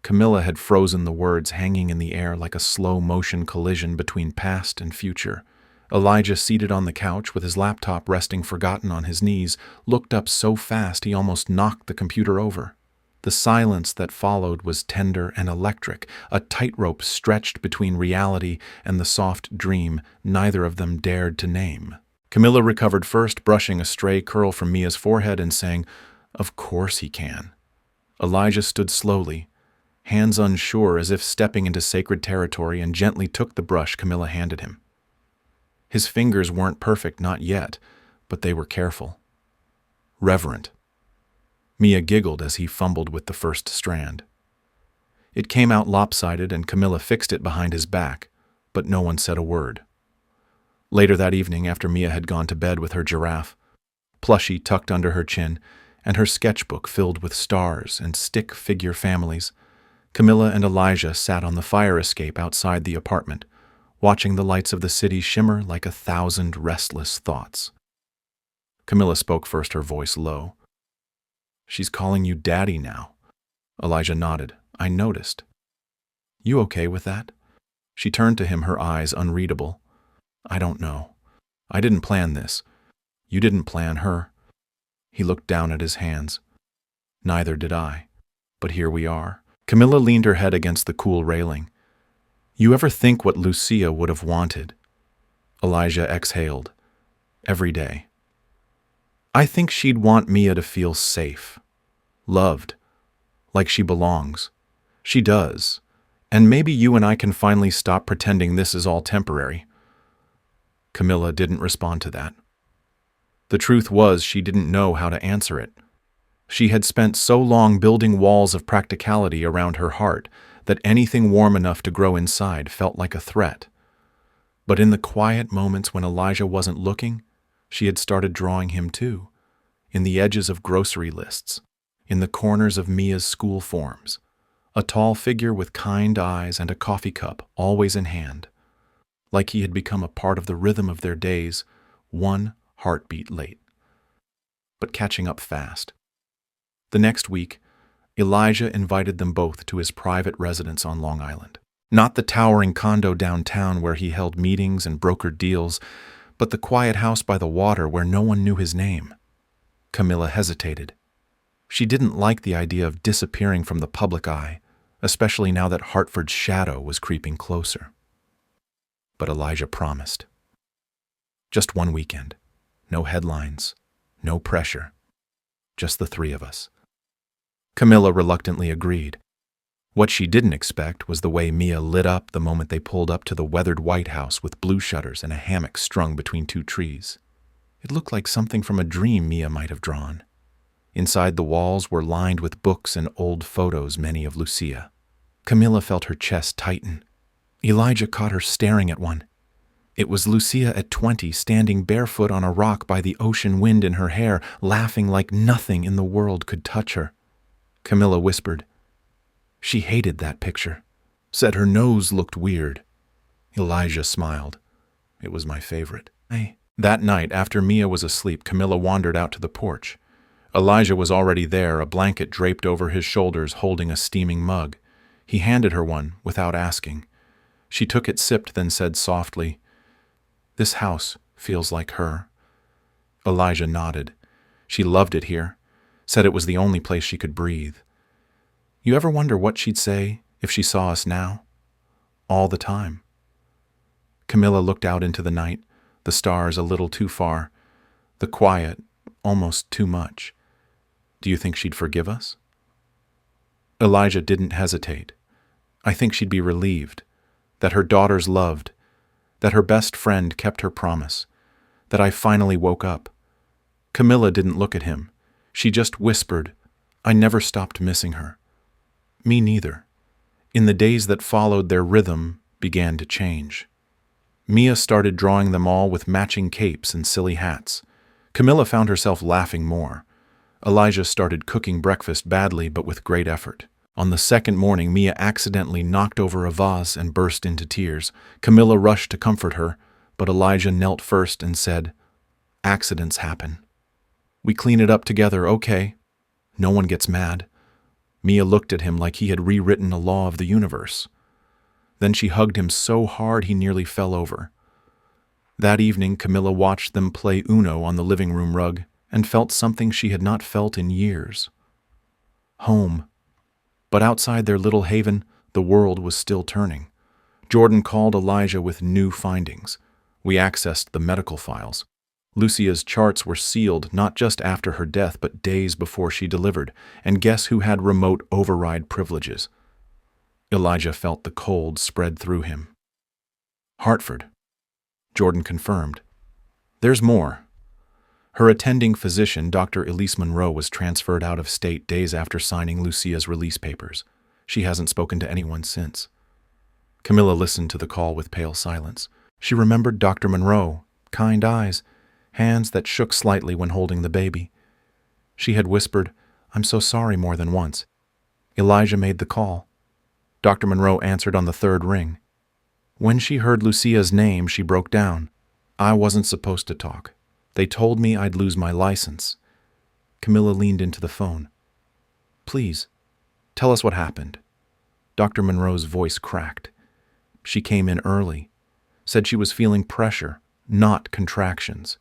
Camilla had frozen the words hanging in the air like a slow-motion collision between past and future. Elijah, seated on the couch with his laptop resting forgotten on his knees, looked up so fast he almost knocked the computer over. The silence that followed was tender and electric, a tightrope stretched between reality and the soft dream neither of them dared to name. Camilla recovered first, brushing a stray curl from Mia's forehead and saying, "Of course he can." Elijah stood slowly, hands unsure as if stepping into sacred territory, and gently took the brush Camilla handed him. His fingers weren't perfect, not yet, but they were careful. Reverent. Mia giggled as he fumbled with the first strand. It came out lopsided and Camilla fixed it behind his back, but no one said a word. Later that evening, after Mia had gone to bed with her giraffe, plushie tucked under her chin, and her sketchbook filled with stars and stick figure families, Camilla and Elijah sat on the fire escape outside the apartment, watching the lights of the city shimmer like 1,000 restless thoughts. Camilla spoke first, her voice low. "She's calling you Daddy now." Elijah nodded. "I noticed." "You okay with that?" She turned to him, her eyes unreadable. "I don't know. I didn't plan this. You didn't plan her." He looked down at his hands. "Neither did I. But here we are." Camilla leaned her head against the cool railing. "You ever think what Lucia would have wanted?" Elijah exhaled. "Every day. I think she'd want Mia to feel safe, loved, like she belongs. She does. And maybe you and I can finally stop pretending this is all temporary." Camilla didn't respond to that. The truth was, she didn't know how to answer it. She had spent so long building walls of practicality around her heart that anything warm enough to grow inside felt like a threat. But in the quiet moments when Elijah wasn't looking, she had started drawing him too, in the edges of grocery lists, in the corners of Mia's school forms, a tall figure with kind eyes and a coffee cup always in hand, like he had become a part of the rhythm of their days, one heartbeat late, but catching up fast. The next week, Elijah invited them both to his private residence on Long Island. Not the towering condo downtown where he held meetings and brokered deals, but the quiet house by the water where no one knew his name. Camilla hesitated. She didn't like the idea of disappearing from the public eye, especially now that Hartford's shadow was creeping closer. But Elijah promised. Just one weekend. No headlines, no pressure. Just the three of us. Camilla reluctantly agreed. What she didn't expect was the way Mia lit up the moment they pulled up to the weathered White House with blue shutters and a hammock strung between two trees. It looked like something from a dream Mia might have drawn. Inside, the walls were lined with books and old photos, many of Lucia. Camilla felt her chest tighten. Elijah caught her staring at one. It was Lucia at 20, standing barefoot on a rock by the ocean wind in her hair, laughing like nothing in the world could touch her. Camilla whispered. She hated that picture. Said her nose looked weird. Elijah smiled. It was my favorite. That night, after Mia was asleep, Camilla wandered out to the porch. Elijah was already there, a blanket draped over his shoulders, holding a steaming mug. He handed her one, without asking. She took it, sipped, then said softly, "This house feels like her." Elijah nodded. She loved it here, said it was the only place she could breathe. You ever wonder what she'd say if she saw us now? All the time. Camilla looked out into the night, the stars a little too far, the quiet almost too much. Do you think she'd forgive us? Elijah didn't hesitate. I think she'd be relieved, that her daughters loved, that her best friend kept her promise, that I finally woke up. Camilla didn't look at him. She just whispered, I never stopped missing her. Me neither. In the days that followed, their rhythm began to change. Mia started drawing them all with matching capes and silly hats. Camilla found herself laughing more. Elijah started cooking breakfast badly but with great effort. On the second morning, Mia accidentally knocked over a vase and burst into tears. Camilla rushed to comfort her, but Elijah knelt first and said, "Accidents happen. We clean it up together, okay? No one gets mad." Mia looked at him like he had rewritten a law of the universe. Then she hugged him so hard he nearly fell over. That evening, Camilla watched them play Uno on the living room rug and felt something she had not felt in years. Home. But outside their little haven, the world was still turning. Jordan called Elijah with new findings. We accessed the medical files. Lucia's charts were sealed not just after her death but days before she delivered, and guess who had remote override privileges? Elijah felt the cold spread through him. Hartford. Jordan confirmed. There's more. Her attending physician, Dr. Elise Monroe, was transferred out of state days after signing Lucia's release papers. She hasn't spoken to anyone since. Camilla listened to the call with pale silence. She remembered Dr. Monroe, kind eyes, hands that shook slightly when holding the baby. She had whispered, "I'm so sorry," more than once. Elijah made the call. Dr. Monroe answered on the third ring. When she heard Lucia's name, she broke down. "I wasn't supposed to talk. They told me I'd lose my license." Camilla leaned into the phone. "Please, tell us what happened." Dr. Monroe's voice cracked. She came in early, said she was feeling pressure, not contractions.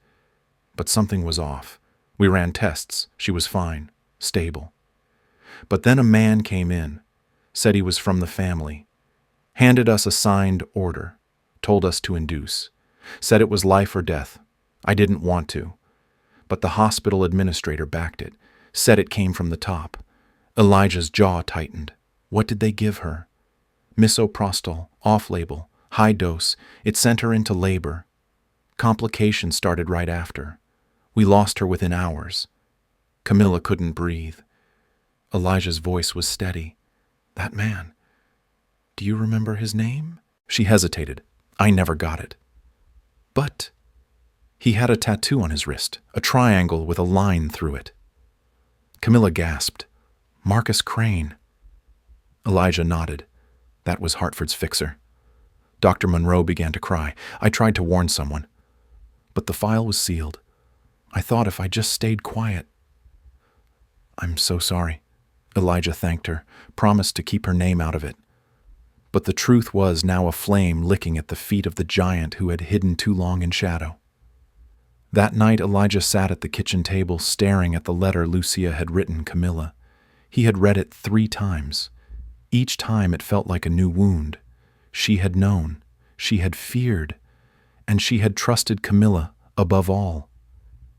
But something was off. We ran tests. She was fine, stable. But then a man came in, said he was from the family, handed us a signed order, told us to induce, said it was life or death. I didn't want to. But the hospital administrator backed it, said it came from the top. Elijah's jaw tightened. What did they give her? Misoprostol, off-label, high dose. It sent her into labor. Complications started right after. We lost her within hours. Camilla couldn't breathe. Elijah's voice was steady. "That man. Do you remember his name?" She hesitated. "I never got it." "But..." He had a tattoo on his wrist, a triangle with a line through it. Camilla gasped. "Marcus Crane." Elijah nodded. That was Hartford's fixer. Dr. Monroe began to cry. I tried to warn someone. But the file was sealed. I thought if I just stayed quiet. "I'm so sorry." Elijah thanked her, promised to keep her name out of it. But the truth was now a flame licking at the feet of the giant who had hidden too long in shadow. That night Elijah sat at the kitchen table staring at the letter Lucia had written Camilla. He had read it 3 times. Each time it felt like a new wound. She had known, she had feared, and she had trusted Camilla above all.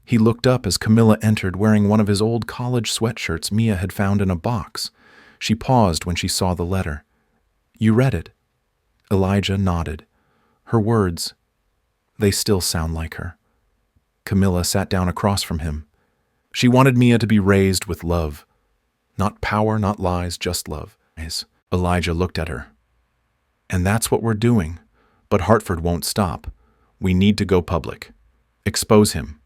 He looked up as Camilla entered wearing one of his old college sweatshirts Mia had found in a box. She paused when she saw the letter. "You read it?" Elijah nodded. Her words, they still sound like her. Camilla sat down across from him. She wanted Mia to be raised with love. Not power, not lies, just love. Elijah looked at her. "And that's what we're doing. But Hartford won't stop. We need to go public. Expose him."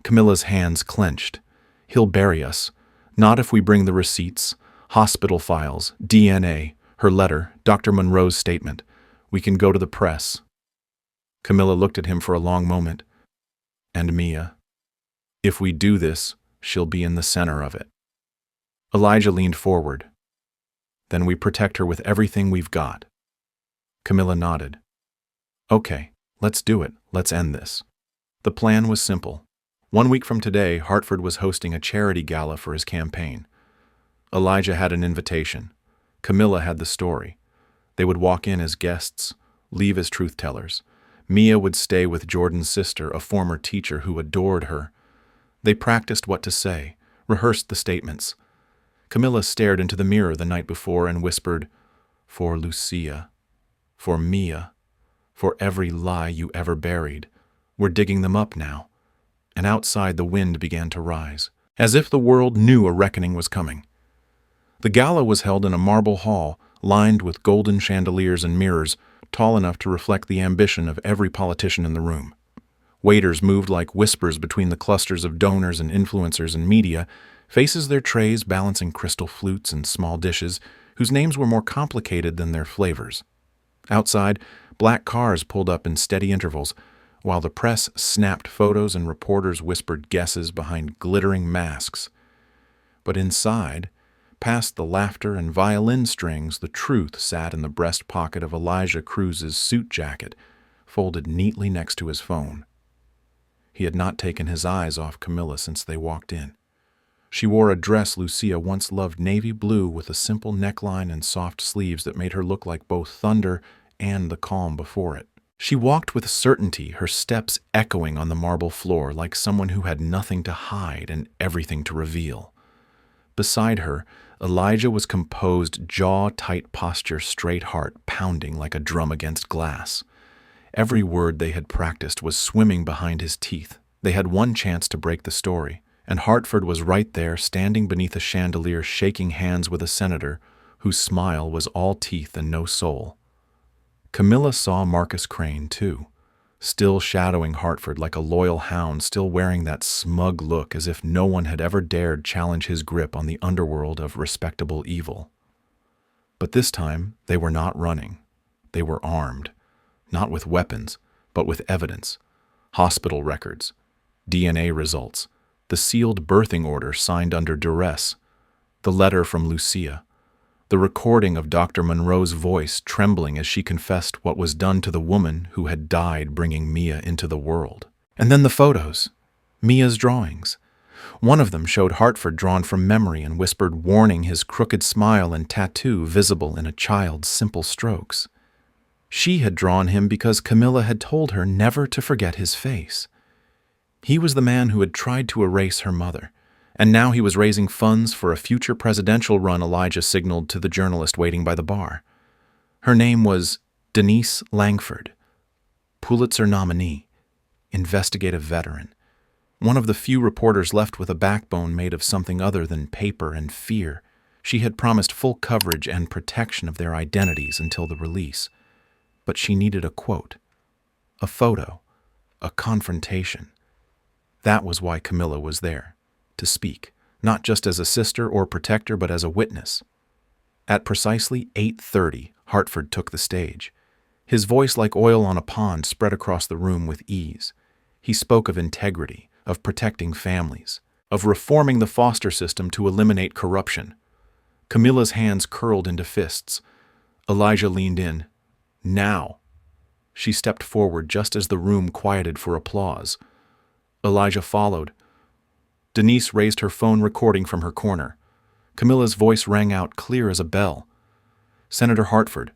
Camilla's hands clenched. "He'll bury us. Not if we bring the receipts, hospital files, DNA, her letter, Dr. Monroe's statement. We can go to the press." Camilla looked at him for a long moment. "And Mia. If we do this, she'll be in the center of it." Elijah leaned forward. "Then we protect her with everything we've got." Camilla nodded. "Okay, let's do it. Let's end this." The plan was simple. 1 week from today, Hartford was hosting a charity gala for his campaign. Elijah had an invitation. Camilla had the story. They would walk in as guests, leave as truth-tellers. Mia would stay with Jordan's sister, a former teacher who adored her. They practiced what to say, rehearsed the statements. Camilla stared into the mirror the night before and whispered, "For Lucia, for Mia, for every lie you ever buried. We're digging them up now." And outside the wind began to rise, as if the world knew a reckoning was coming. The gala was held in a marble hall, lined with golden chandeliers and mirrors, tall enough to reflect the ambition of every politician in the room. Waiters moved like whispers between the clusters of donors and influencers and media, faces their trays balancing crystal flutes and small dishes whose names were more complicated than their flavors. Outside, black cars pulled up in steady intervals, while the press snapped photos and reporters whispered guesses behind glittering masks. But inside, past the laughter and violin strings, the truth sat in the breast pocket of Elijah Cruz's suit jacket, folded neatly next to his phone. He had not taken his eyes off Camilla since they walked in. She wore a dress Lucia once loved, navy blue with a simple neckline and soft sleeves that made her look like both thunder and the calm before it. She walked with certainty, her steps echoing on the marble floor like someone who had nothing to hide and everything to reveal. Beside her, Elijah was composed, jaw-tight posture, straight heart pounding like a drum against glass. Every word they had practiced was swimming behind his teeth. They had one chance to break the story, and Hartford was right there, standing beneath a chandelier, shaking hands with a senator whose smile was all teeth and no soul. Camilla saw Marcus Crane, too, still shadowing Hartford like a loyal hound, still wearing that smug look as if no one had ever dared challenge his grip on the underworld of respectable evil. But this time, they were not running. They were armed, not with weapons, but with evidence. Hospital records, DNA results, the sealed birthing order signed under duress, the letter from Lucia, the recording of Dr. Monroe's voice trembling as she confessed what was done to the woman who had died bringing Mia into the world. And then the photos, Mia's drawings. One of them showed Hartford drawn from memory and whispered warning, his crooked smile and tattoo visible in a child's simple strokes. She had drawn him because Camilla had told her never to forget his face. He was the man who had tried to erase her mother, and now he was raising funds for a future presidential run, Elijah signaled to the journalist waiting by the bar. Her name was Denise Langford, Pulitzer nominee, investigative veteran, one of the few reporters left with a backbone made of something other than paper and fear. She had promised full coverage and protection of their identities until the release. But she needed a quote, a photo, a confrontation. That was why Camilla was there, to speak, not just as a sister or protector, but as a witness. At precisely 8:30, Hartford took the stage. His voice, like oil on a pond, spread across the room with ease. He spoke of integrity, of protecting families, of reforming the foster system to eliminate corruption. Camilla's hands curled into fists. Elijah leaned in. Now. She stepped forward just as the room quieted for applause. Elijah followed. Denise raised her phone recording from her corner. Camilla's voice rang out clear as a bell. Senator Hartford,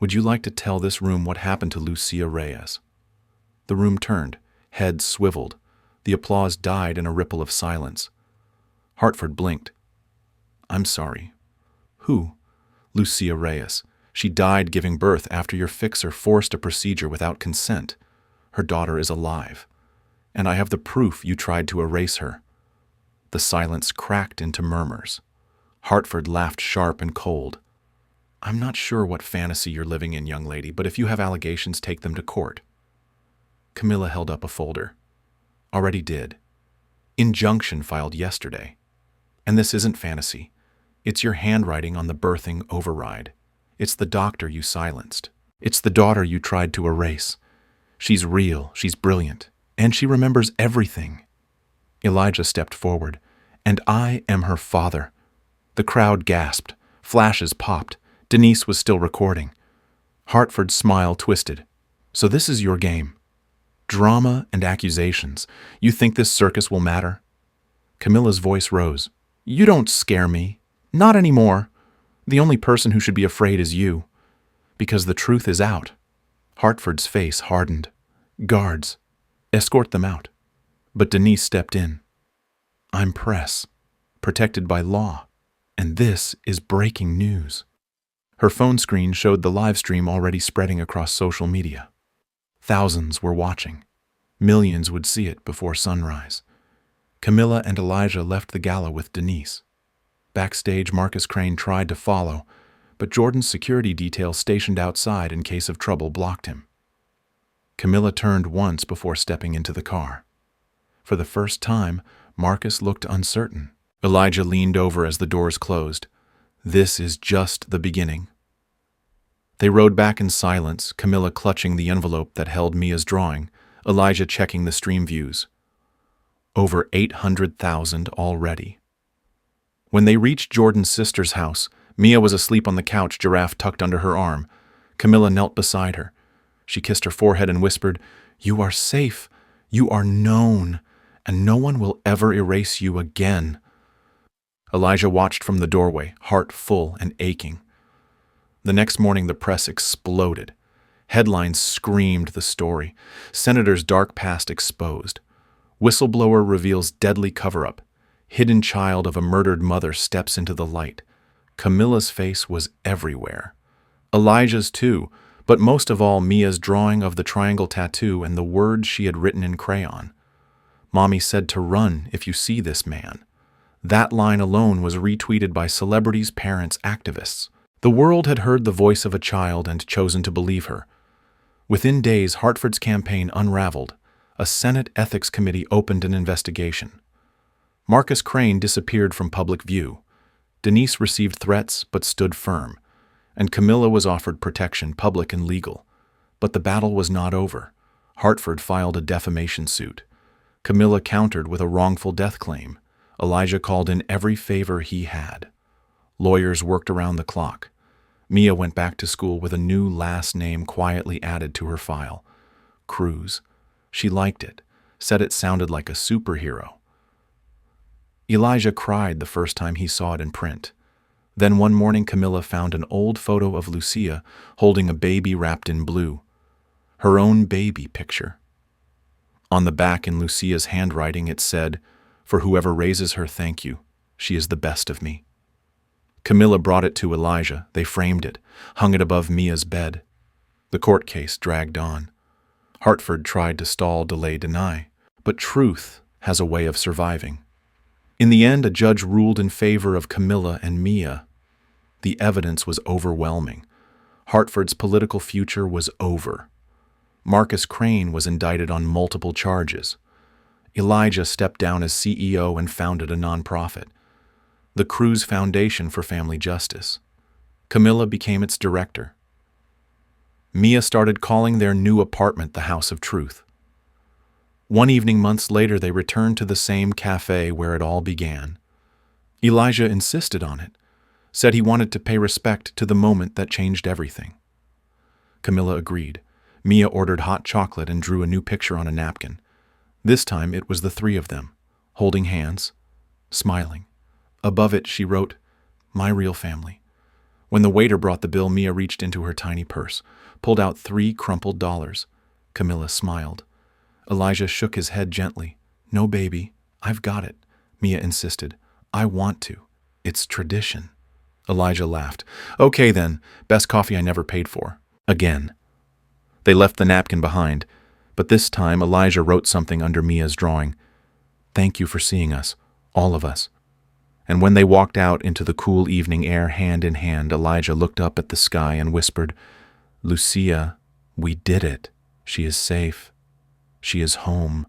would you like to tell this room what happened to Lucia Reyes? The room turned, heads swiveled. The applause died in a ripple of silence. Hartford blinked. I'm sorry. Who? Lucia Reyes. She died giving birth after your fixer forced a procedure without consent. Her daughter is alive. And I have the proof you tried to erase her. The silence cracked into murmurs. Hartford laughed sharp and cold. I'm not sure what fantasy you're living in, young lady, but if you have allegations, take them to court. Camilla held up a folder. Already did. Injunction filed yesterday. And this isn't fantasy. It's your handwriting on the birthing override. It's the doctor you silenced. It's the daughter you tried to erase. She's real, she's brilliant, and she remembers everything. Elijah stepped forward. And I am her father. The crowd gasped. Flashes popped. Denise was still recording. Hartford's smile twisted. So this is your game. Drama and accusations. You think this circus will matter? Camilla's voice rose. You don't scare me. Not anymore. The only person who should be afraid is you. Because the truth is out. Hartford's face hardened. Guards. Escort them out. But Denise stepped in. I'm press. Protected by law. And this is breaking news. Her phone screen showed the live stream already spreading across social media. Thousands were watching. Millions would see it before sunrise. Camilla and Elijah left the gala with Denise. Backstage, Marcus Crane tried to follow, but Jordan's security detail stationed outside in case of trouble blocked him. Camilla turned once before stepping into the car. For the first time, Marcus looked uncertain. Elijah leaned over as the doors closed. This is just the beginning. They rode back in silence, Camilla clutching the envelope that held Mia's drawing, Elijah checking the stream views. Over 800,000 already. When they reached Jordan's sister's house, Mia was asleep on the couch, giraffe tucked under her arm. Camilla knelt beside her. She kissed her forehead and whispered, "You are safe. You are known, and no one will ever erase you again." Elijah watched from the doorway, heart full and aching. The next morning, the press exploded. Headlines screamed the story. Senator's dark past exposed. Whistleblower reveals deadly cover-up. Hidden child of a murdered mother steps into the light. Camilla's face was everywhere. Elijah's too, but most of all Mia's drawing of the triangle tattoo and the words she had written in crayon. "Mommy said to run if you see this man." That line alone was retweeted by celebrities, parents, activists. The world had heard the voice of a child and chosen to believe her. Within days, Hartford's campaign unraveled. A Senate Ethics Committee opened an investigation. Marcus Crane disappeared from public view. Denise received threats but stood firm. And Camilla was offered protection, public and legal. But the battle was not over. Hartford filed a defamation suit. Camilla countered with a wrongful death claim. Elijah called in every favor he had. Lawyers worked around the clock. Mia went back to school with a new last name quietly added to her file. Cruz. She liked it, said it sounded like a superhero. Elijah cried the first time he saw it in print. Then one morning Camilla found an old photo of Lucia holding a baby wrapped in blue. Her own baby picture. On the back in Lucia's handwriting it said, "For whoever raises her, thank you. She is the best of me." Camilla brought it to Elijah. They framed it, hung it above Mia's bed. The court case dragged on. Hartford tried to stall, delay, deny. But truth has a way of surviving. In the end, a judge ruled in favor of Camilla and Mia. The evidence was overwhelming. Hartford's political future was over. Marcus Crane was indicted on multiple charges. Elijah stepped down as CEO and founded a nonprofit, the Cruz Foundation for Family Justice. Camilla became its director. Mia started calling their new apartment the House of Truth. One evening months later, they returned to the same cafe where it all began. Elijah insisted on it, said he wanted to pay respect to the moment that changed everything. Camilla agreed. Mia ordered hot chocolate and drew a new picture on a napkin. This time it was the three of them, holding hands, smiling. Above it she wrote, "My real family." When the waiter brought the bill, Mia reached into her tiny purse, pulled out 3 crumpled dollars. Camilla smiled. Elijah shook his head gently. "No, baby, I've got it," Mia insisted. "I want to. It's tradition." Elijah laughed. "Okay then, best coffee I never paid for." Again. They left the napkin behind, but this time Elijah wrote something under Mia's drawing. "Thank you for seeing us, all of us." And when they walked out into the cool evening air hand in hand, Elijah looked up at the sky and whispered, "Lucia, we did it. She is safe. She is home."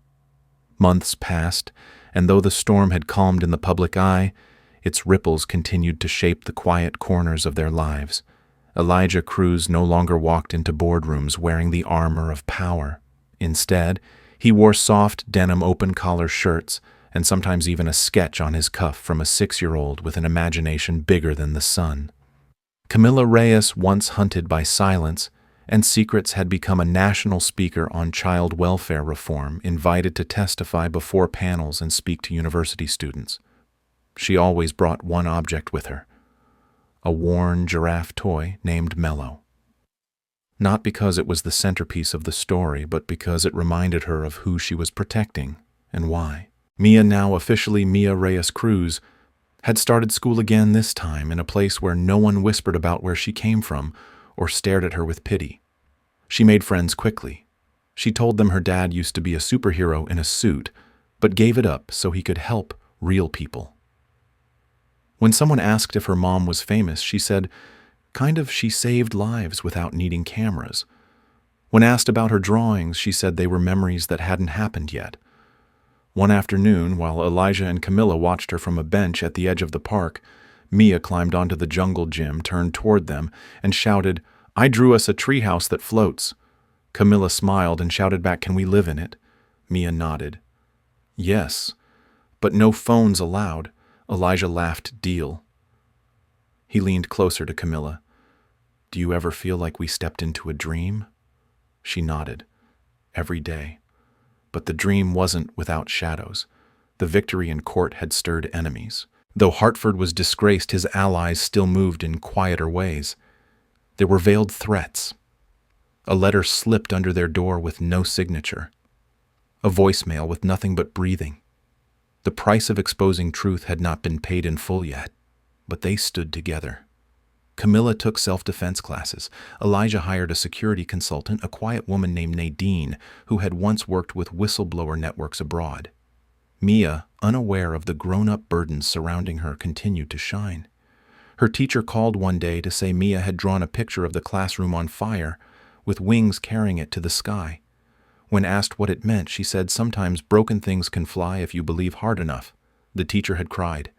Months passed, and though the storm had calmed in the public eye, its ripples continued to shape the quiet corners of their lives. Elijah Cruz no longer walked into boardrooms wearing the armor of power. Instead, he wore soft denim open-collar shirts and sometimes even a sketch on his cuff from a 6-year-old with an imagination bigger than the sun. Camilla Reyes, once hunted by silence and secrets, had become a national speaker on child welfare reform, invited to testify before panels and speak to university students. She always brought one object with her, a worn giraffe toy named Mello. Not because it was the centerpiece of the story, but because it reminded her of who she was protecting and why. Mia, now officially Mia Reyes Cruz, had started school again, this time in a place where no one whispered about where she came from or stared at her with pity. She made friends quickly. She told them her dad used to be a superhero in a suit, but gave it up so he could help real people. When someone asked if her mom was famous, she said, she saved lives without needing cameras. When asked about her drawings, she said they were memories that hadn't happened yet. One afternoon, while Elijah and Camilla watched her from a bench at the edge of the park, Mia climbed onto the jungle gym, turned toward them, and shouted, "I drew us a treehouse that floats." Camilla smiled and shouted back, "Can we live in it?" Mia nodded. "Yes, but no phones allowed." Elijah laughed. "Deal." He leaned closer to Camilla. "Do you ever feel like we stepped into a dream?" She nodded. "Every day." But the dream wasn't without shadows. The victory in court had stirred enemies. Though Hartford was disgraced, his allies still moved in quieter ways. There were veiled threats. A letter slipped under their door with no signature. A voicemail with nothing but breathing. The price of exposing truth had not been paid in full yet, but they stood together. Camilla took self-defense classes. Elijah hired a security consultant, a quiet woman named Nadine, who had once worked with whistleblower networks abroad. Mia, unaware of the grown-up burdens surrounding her, continued to shine. Her teacher called one day to say Mia had drawn a picture of the classroom on fire, with wings carrying it to the sky. When asked what it meant, she said, "Sometimes broken things can fly if you believe hard enough." The teacher had cried.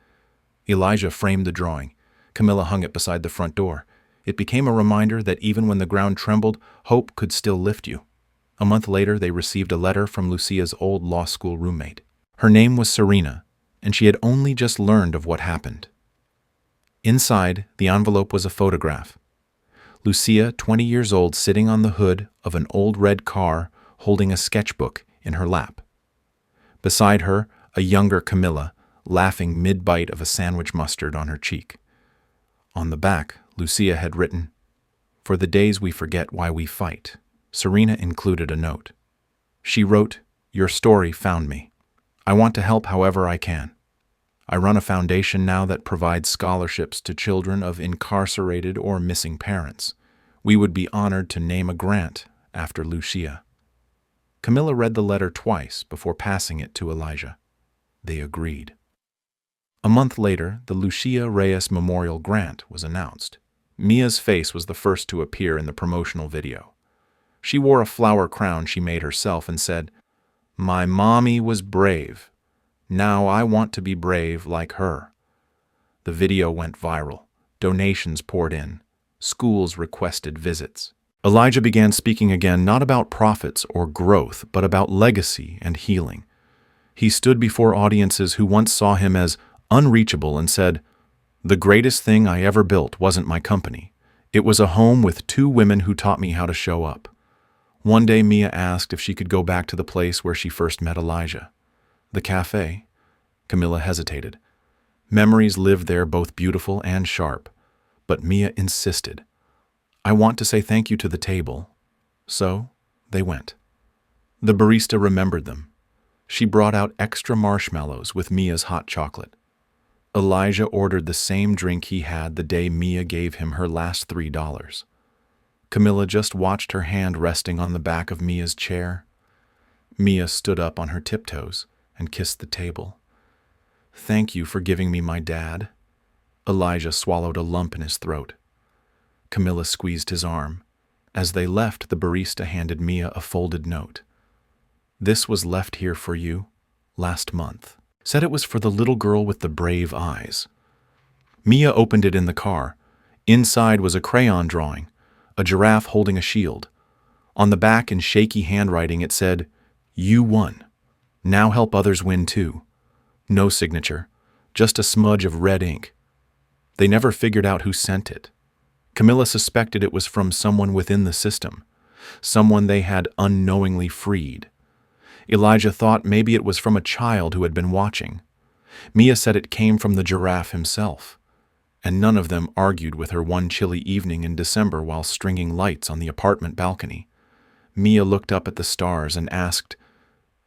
Elijah framed the drawing. Camilla hung it beside the front door. It became a reminder that even when the ground trembled, hope could still lift you. A month later, they received a letter from Lucia's old law school roommate. Her name was Serena, and she had only just learned of what happened. Inside, the envelope was a photograph. Lucia, 20 years old, sitting on the hood of an old red car, holding a sketchbook in her lap. Beside her, a younger Camilla, laughing mid-bite of a sandwich mustard on her cheek. On the back, Lucia had written, "For the days we forget why we fight." Serena included a note. She wrote, "Your story found me. I want to help however I can. I run a foundation now that provides scholarships to children of incarcerated or missing parents. We would be honored to name a grant after Lucia." Camilla read the letter twice before passing it to Elijah. They agreed. A month later, the Lucia Reyes Memorial Grant was announced. Mia's face was the first to appear in the promotional video. She wore a flower crown she made herself and said, "My mommy was brave. Now I want to be brave like her." The video went viral. Donations poured in. Schools requested visits. Elijah began speaking again, not about profits or growth, but about legacy and healing. He stood before audiences who once saw him as unreachable and said, "The greatest thing I ever built wasn't my company. It was a home with 2 women who taught me how to show up." One day Mia asked if she could go back to the place where she first met Elijah. The cafe? Camilla hesitated. Memories lived there, both beautiful and sharp. But Mia insisted. "I want to say thank you to the table." So they went. The barista remembered them. She brought out extra marshmallows with Mia's hot chocolate. Elijah ordered the same drink he had the day Mia gave him her last $3. Camilla just watched her hand resting on the back of Mia's chair. Mia stood up on her tiptoes and kissed the table. "Thank you for giving me my dad." Elijah swallowed a lump in his throat. Camilla squeezed his arm. As they left, the barista handed Mia a folded note. "This was left here for you last month." Said it was for the little girl with the brave eyes. Mia opened it in the car. Inside was a crayon drawing, a giraffe holding a shield. On the back, in shaky handwriting, it said, "You won. Now help others win too." No signature, just a smudge of red ink. They never figured out who sent it. Camilla suspected it was from someone within the system, someone they had unknowingly freed. Elijah thought maybe it was from a child who had been watching. Mia said it came from the giraffe himself. And none of them argued with her one chilly evening in December while stringing lights on the apartment balcony. Mia looked up at the stars and asked,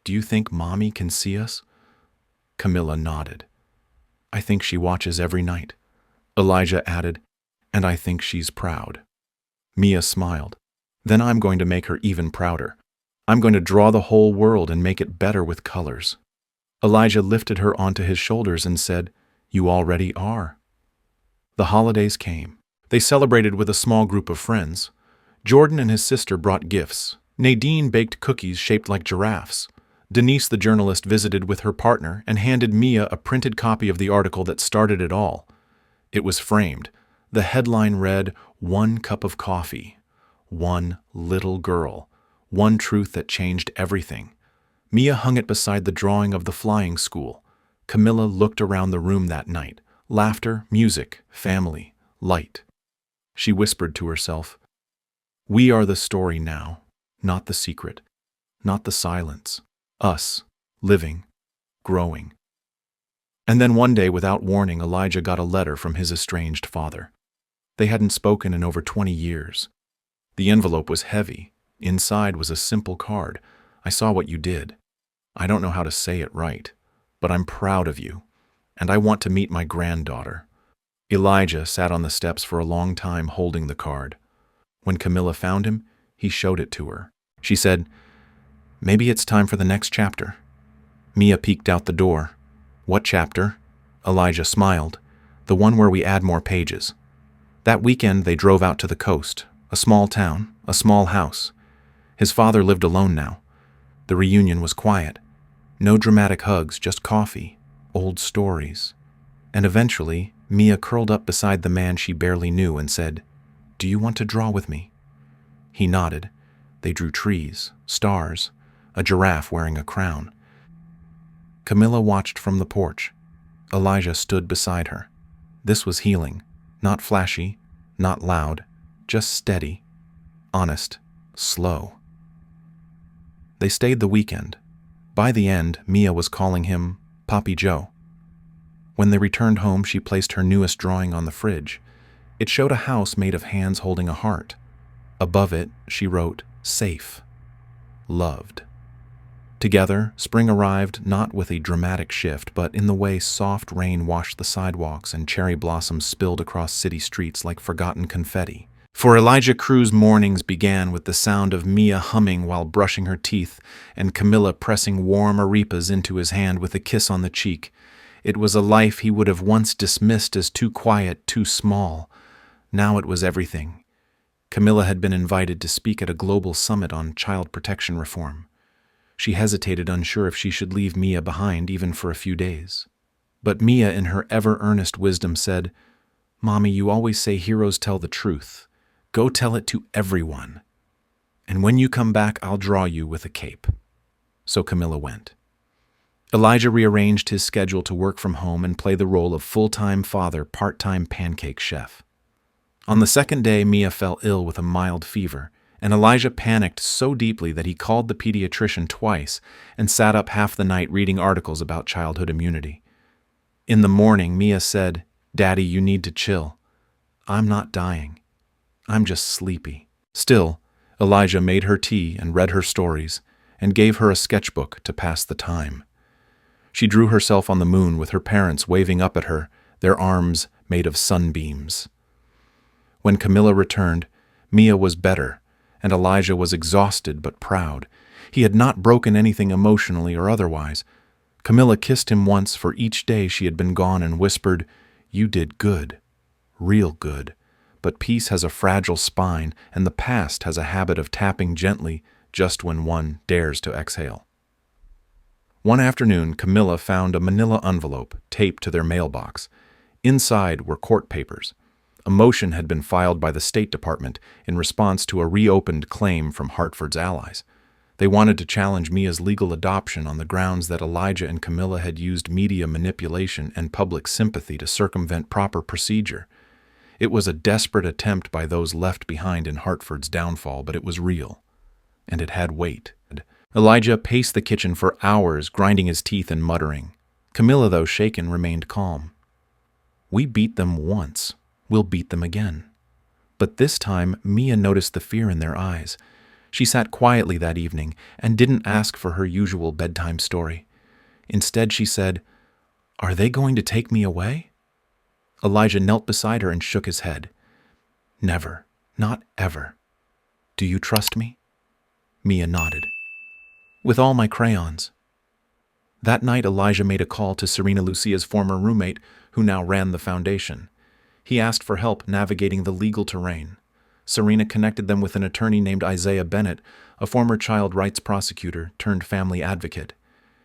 "Do you think Mommy can see us?" Camilla nodded. "I think she watches every night." Elijah added, "And I think she's proud." Mia smiled. "Then I'm going to make her even prouder. I'm going to draw the whole world and make it better with colors." Elijah lifted her onto his shoulders and said, "You already are." The holidays came. They celebrated with a small group of friends. Jordan and his sister brought gifts. Nadine baked cookies shaped like giraffes. Denise, the journalist, visited with her partner and handed Mia a printed copy of the article that started it all. It was framed. The headline read, "One cup of coffee. One little girl. One truth that changed everything." Mia hung it beside the drawing of the flying school. Camilla looked around the room that night. Laughter, music, family, light. She whispered to herself, "We are the story now, not the secret, not the silence. Us, living, growing." And then one day, without warning, Elijah got a letter from his estranged father. They hadn't spoken in over 20 years. The envelope was heavy. Inside was a simple card. "I saw what you did. I don't know how to say it right, but I'm proud of you, and I want to meet my granddaughter." Elijah sat on the steps for a long time holding the card. When Camilla found him, he showed it to her. She said, "Maybe it's time for the next chapter." Mia peeked out the door. "What chapter?" Elijah smiled. "The one where we add more pages." That weekend they drove out to the coast, a small town, a small house. His father lived alone now. The reunion was quiet. No dramatic hugs, just coffee, old stories. And eventually, Mia curled up beside the man she barely knew and said, "Do you want to draw with me?" He nodded. They drew trees, stars, a giraffe wearing a crown. Camilla watched from the porch. Elijah stood beside her. This was healing. Not flashy, not loud, just steady, honest, slow. They stayed the weekend. By the end, Mia was calling him Papi Joe. When they returned home, she placed her newest drawing on the fridge. It showed a house made of hands holding a heart. Above it, she wrote, "Safe, loved." Together, spring arrived not with a dramatic shift, but in the way soft rain washed the sidewalks and cherry blossoms spilled across city streets like forgotten confetti. For Elijah Cruz's mornings began with the sound of Mia humming while brushing her teeth and Camilla pressing warm arepas into his hand with a kiss on the cheek. It was a life he would have once dismissed as too quiet, too small. Now it was everything. Camilla had been invited to speak at a global summit on child protection reform. She hesitated, unsure if she should leave Mia behind even for a few days. But Mia, in her ever-earnest wisdom, said, "Mommy, you always say heroes tell the truth. Go tell it to everyone. And when you come back, I'll draw you with a cape." So Camilla went. Elijah rearranged his schedule to work from home and play the role of full-time father, part-time pancake chef. On the second day, Mia fell ill with a mild fever, and Elijah panicked so deeply that he called the pediatrician twice and sat up half the night reading articles about childhood immunity. In the morning, Mia said, "Daddy, you need to chill. I'm not dying. I'm just sleepy." Still, Elijah made her tea and read her stories and gave her a sketchbook to pass the time. She drew herself on the moon with her parents waving up at her, their arms made of sunbeams. When Camilla returned, Mia was better, and Elijah was exhausted but proud. He had not broken anything emotionally or otherwise. Camilla kissed him once for each day she had been gone and whispered, "You did good, real good. But peace has a fragile spine, and the past has a habit of tapping gently just when one dares to exhale." One afternoon, Camilla found a manila envelope taped to their mailbox. Inside were court papers. A motion had been filed by the State Department in response to a reopened claim from Hartford's allies. They wanted to challenge Mia's legal adoption on the grounds that Elijah and Camilla had used media manipulation and public sympathy to circumvent proper procedure. It was a desperate attempt by those left behind in Hartford's downfall, but it was real, and it had weight. Elijah paced the kitchen for hours, grinding his teeth and muttering. Camilla, though shaken, remained calm. "We beat them once. We'll beat them again." But this time, Mia noticed the fear in their eyes. She sat quietly that evening and didn't ask for her usual bedtime story. Instead, she said, "Are they going to take me away?" Elijah knelt beside her and shook his head. "Never, not ever. Do you trust me?" Mia nodded. "With all my crayons." That night, Elijah made a call to Serena Lucia's former roommate, who now ran the foundation. He asked for help navigating the legal terrain. Serena connected them with an attorney named Isaiah Bennett, a former child rights prosecutor turned family advocate.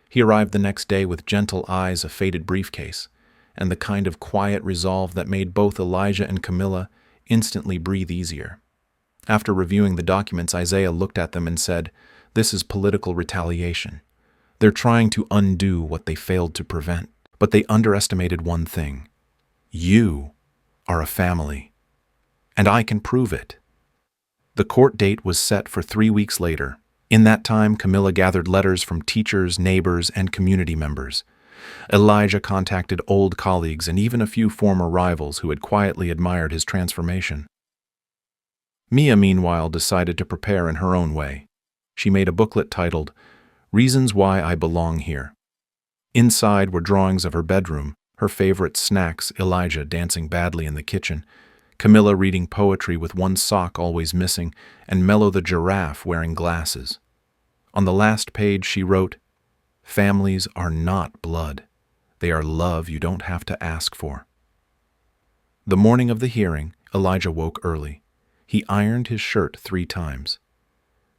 He arrived the next day with gentle eyes, a faded briefcase, and the kind of quiet resolve that made both Elijah and Camilla instantly breathe easier. After reviewing the documents, Isaiah looked at them and said, "This is political retaliation. They're trying to undo what they failed to prevent. But they underestimated one thing. You are a family, and I can prove it." The court date was set for 3 weeks later. In that time, Camilla gathered letters from teachers, neighbors, and community members. Elijah contacted old colleagues and even a few former rivals who had quietly admired his transformation. Mia, meanwhile, decided to prepare in her own way. She made a booklet titled, "Reasons Why I Belong Here." Inside were drawings of her bedroom, her favorite snacks, Elijah dancing badly in the kitchen, Camilla reading poetry with one sock always missing, and Mello the giraffe wearing glasses. On the last page she wrote, "Families are not blood. They are love you don't have to ask for." The morning of the hearing, Elijah woke early. He ironed his shirt 3 times.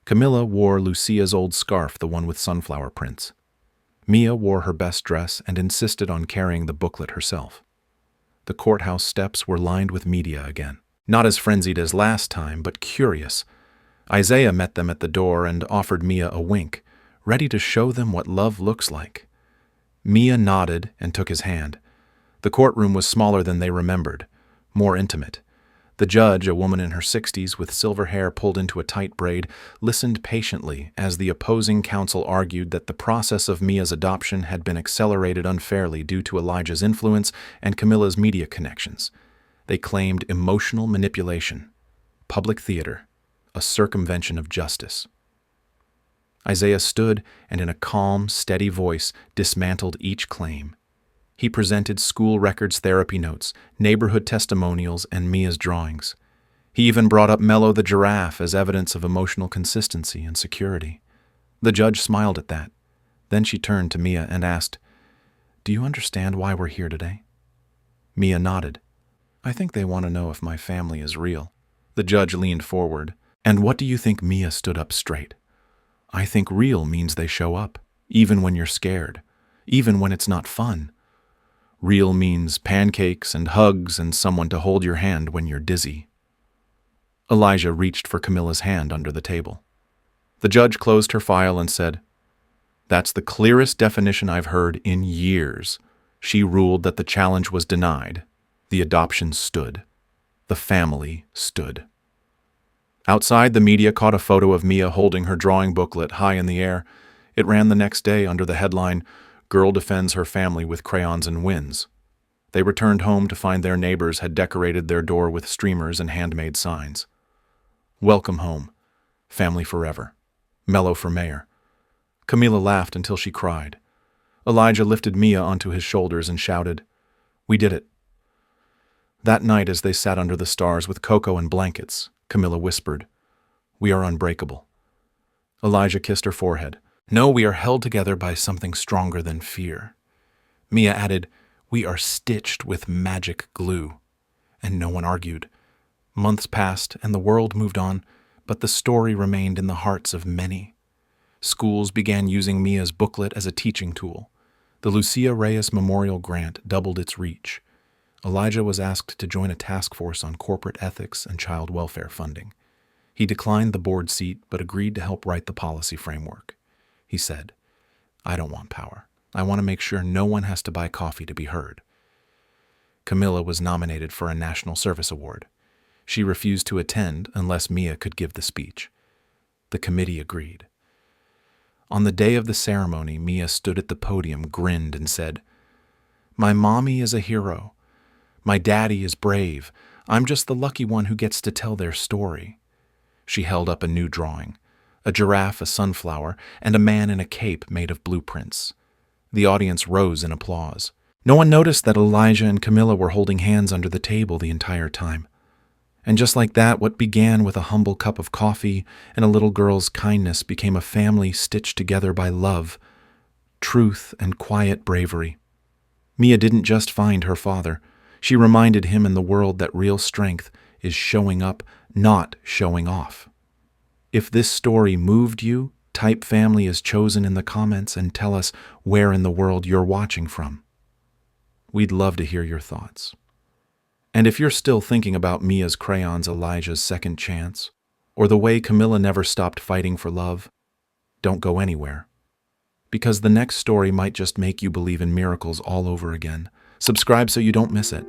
Camilla wore Lucia's old scarf, the one with sunflower prints. Mia wore her best dress and insisted on carrying the booklet herself. The courthouse steps were lined with media again. Not as frenzied as last time, but curious. Isaiah met them at the door and offered Mia a wink, ready to show them what love looks like. Mia nodded and took his hand. The courtroom was smaller than they remembered, more intimate. The judge, a woman in her 60s with silver hair pulled into a tight braid, listened patiently as the opposing counsel argued that the process of Mia's adoption had been accelerated unfairly due to Elijah's influence and Camilla's media connections. They claimed emotional manipulation, public theater, a circumvention of justice. Isaiah stood and in a calm, steady voice dismantled each claim. He presented school records, therapy notes, neighborhood testimonials, and Mia's drawings. He even brought up Mello the giraffe as evidence of emotional consistency and security. The judge smiled at that. Then she turned to Mia and asked, "Do you understand why we're here today?" Mia nodded. "I think they want to know if my family is real." The judge leaned forward. "And what do you think?" Mia stood up straight. "I think real means they show up, even when you're scared, even when it's not fun. Real means pancakes and hugs and someone to hold your hand when you're dizzy." Elijah reached for Camilla's hand under the table. The judge closed her file and said, "That's the clearest definition I've heard in years." She ruled that the challenge was denied. The adoption stood. The family stood. Outside, the media caught a photo of Mia holding her drawing booklet high in the air. It ran the next day under the headline, "Girl Defends Her Family with Crayons and Wins." They returned home to find their neighbors had decorated their door with streamers and handmade signs. "Welcome home. Family forever. Mello for mayor." Camilla laughed until she cried. Elijah lifted Mia onto his shoulders and shouted, "We did it." That night, as they sat under the stars with cocoa and blankets, Camilla whispered, "We are unbreakable." Elijah kissed her forehead. "No, we are held together by something stronger than fear." Mia added, "We are stitched with magic glue." And no one argued. Months passed and the world moved on, but the story remained in the hearts of many. Schools began using Mia's booklet as a teaching tool. The Lucia Reyes Memorial Grant doubled its reach. Elijah was asked to join a task force on corporate ethics and child welfare funding. He declined the board seat but agreed to help write the policy framework. He said, "I don't want power. I want to make sure no one has to buy coffee to be heard." Camilla was nominated for a National Service Award. She refused to attend unless Mia could give the speech. The committee agreed. On the day of the ceremony, Mia stood at the podium, grinned, and said, "My mommy is a hero. My daddy is brave. I'm just the lucky one who gets to tell their story." She held up a new drawing, a giraffe, a sunflower, and a man in a cape made of blueprints. The audience rose in applause. No one noticed that Elijah and Camilla were holding hands under the table the entire time. And just like that, what began with a humble cup of coffee and a little girl's kindness became a family stitched together by love, truth, and quiet bravery. Mia didn't just find her father. She reminded him and the world that real strength is showing up, not showing off. If this story moved you, type family is chosen in the comments and tell us where in the world you're watching from. We'd love to hear your thoughts. And if you're still thinking about Mia's crayons, Elijah's second chance, or the way Camilla never stopped fighting for love, don't go anywhere. Because the next story might just make you believe in miracles all over again. Subscribe so you don't miss it.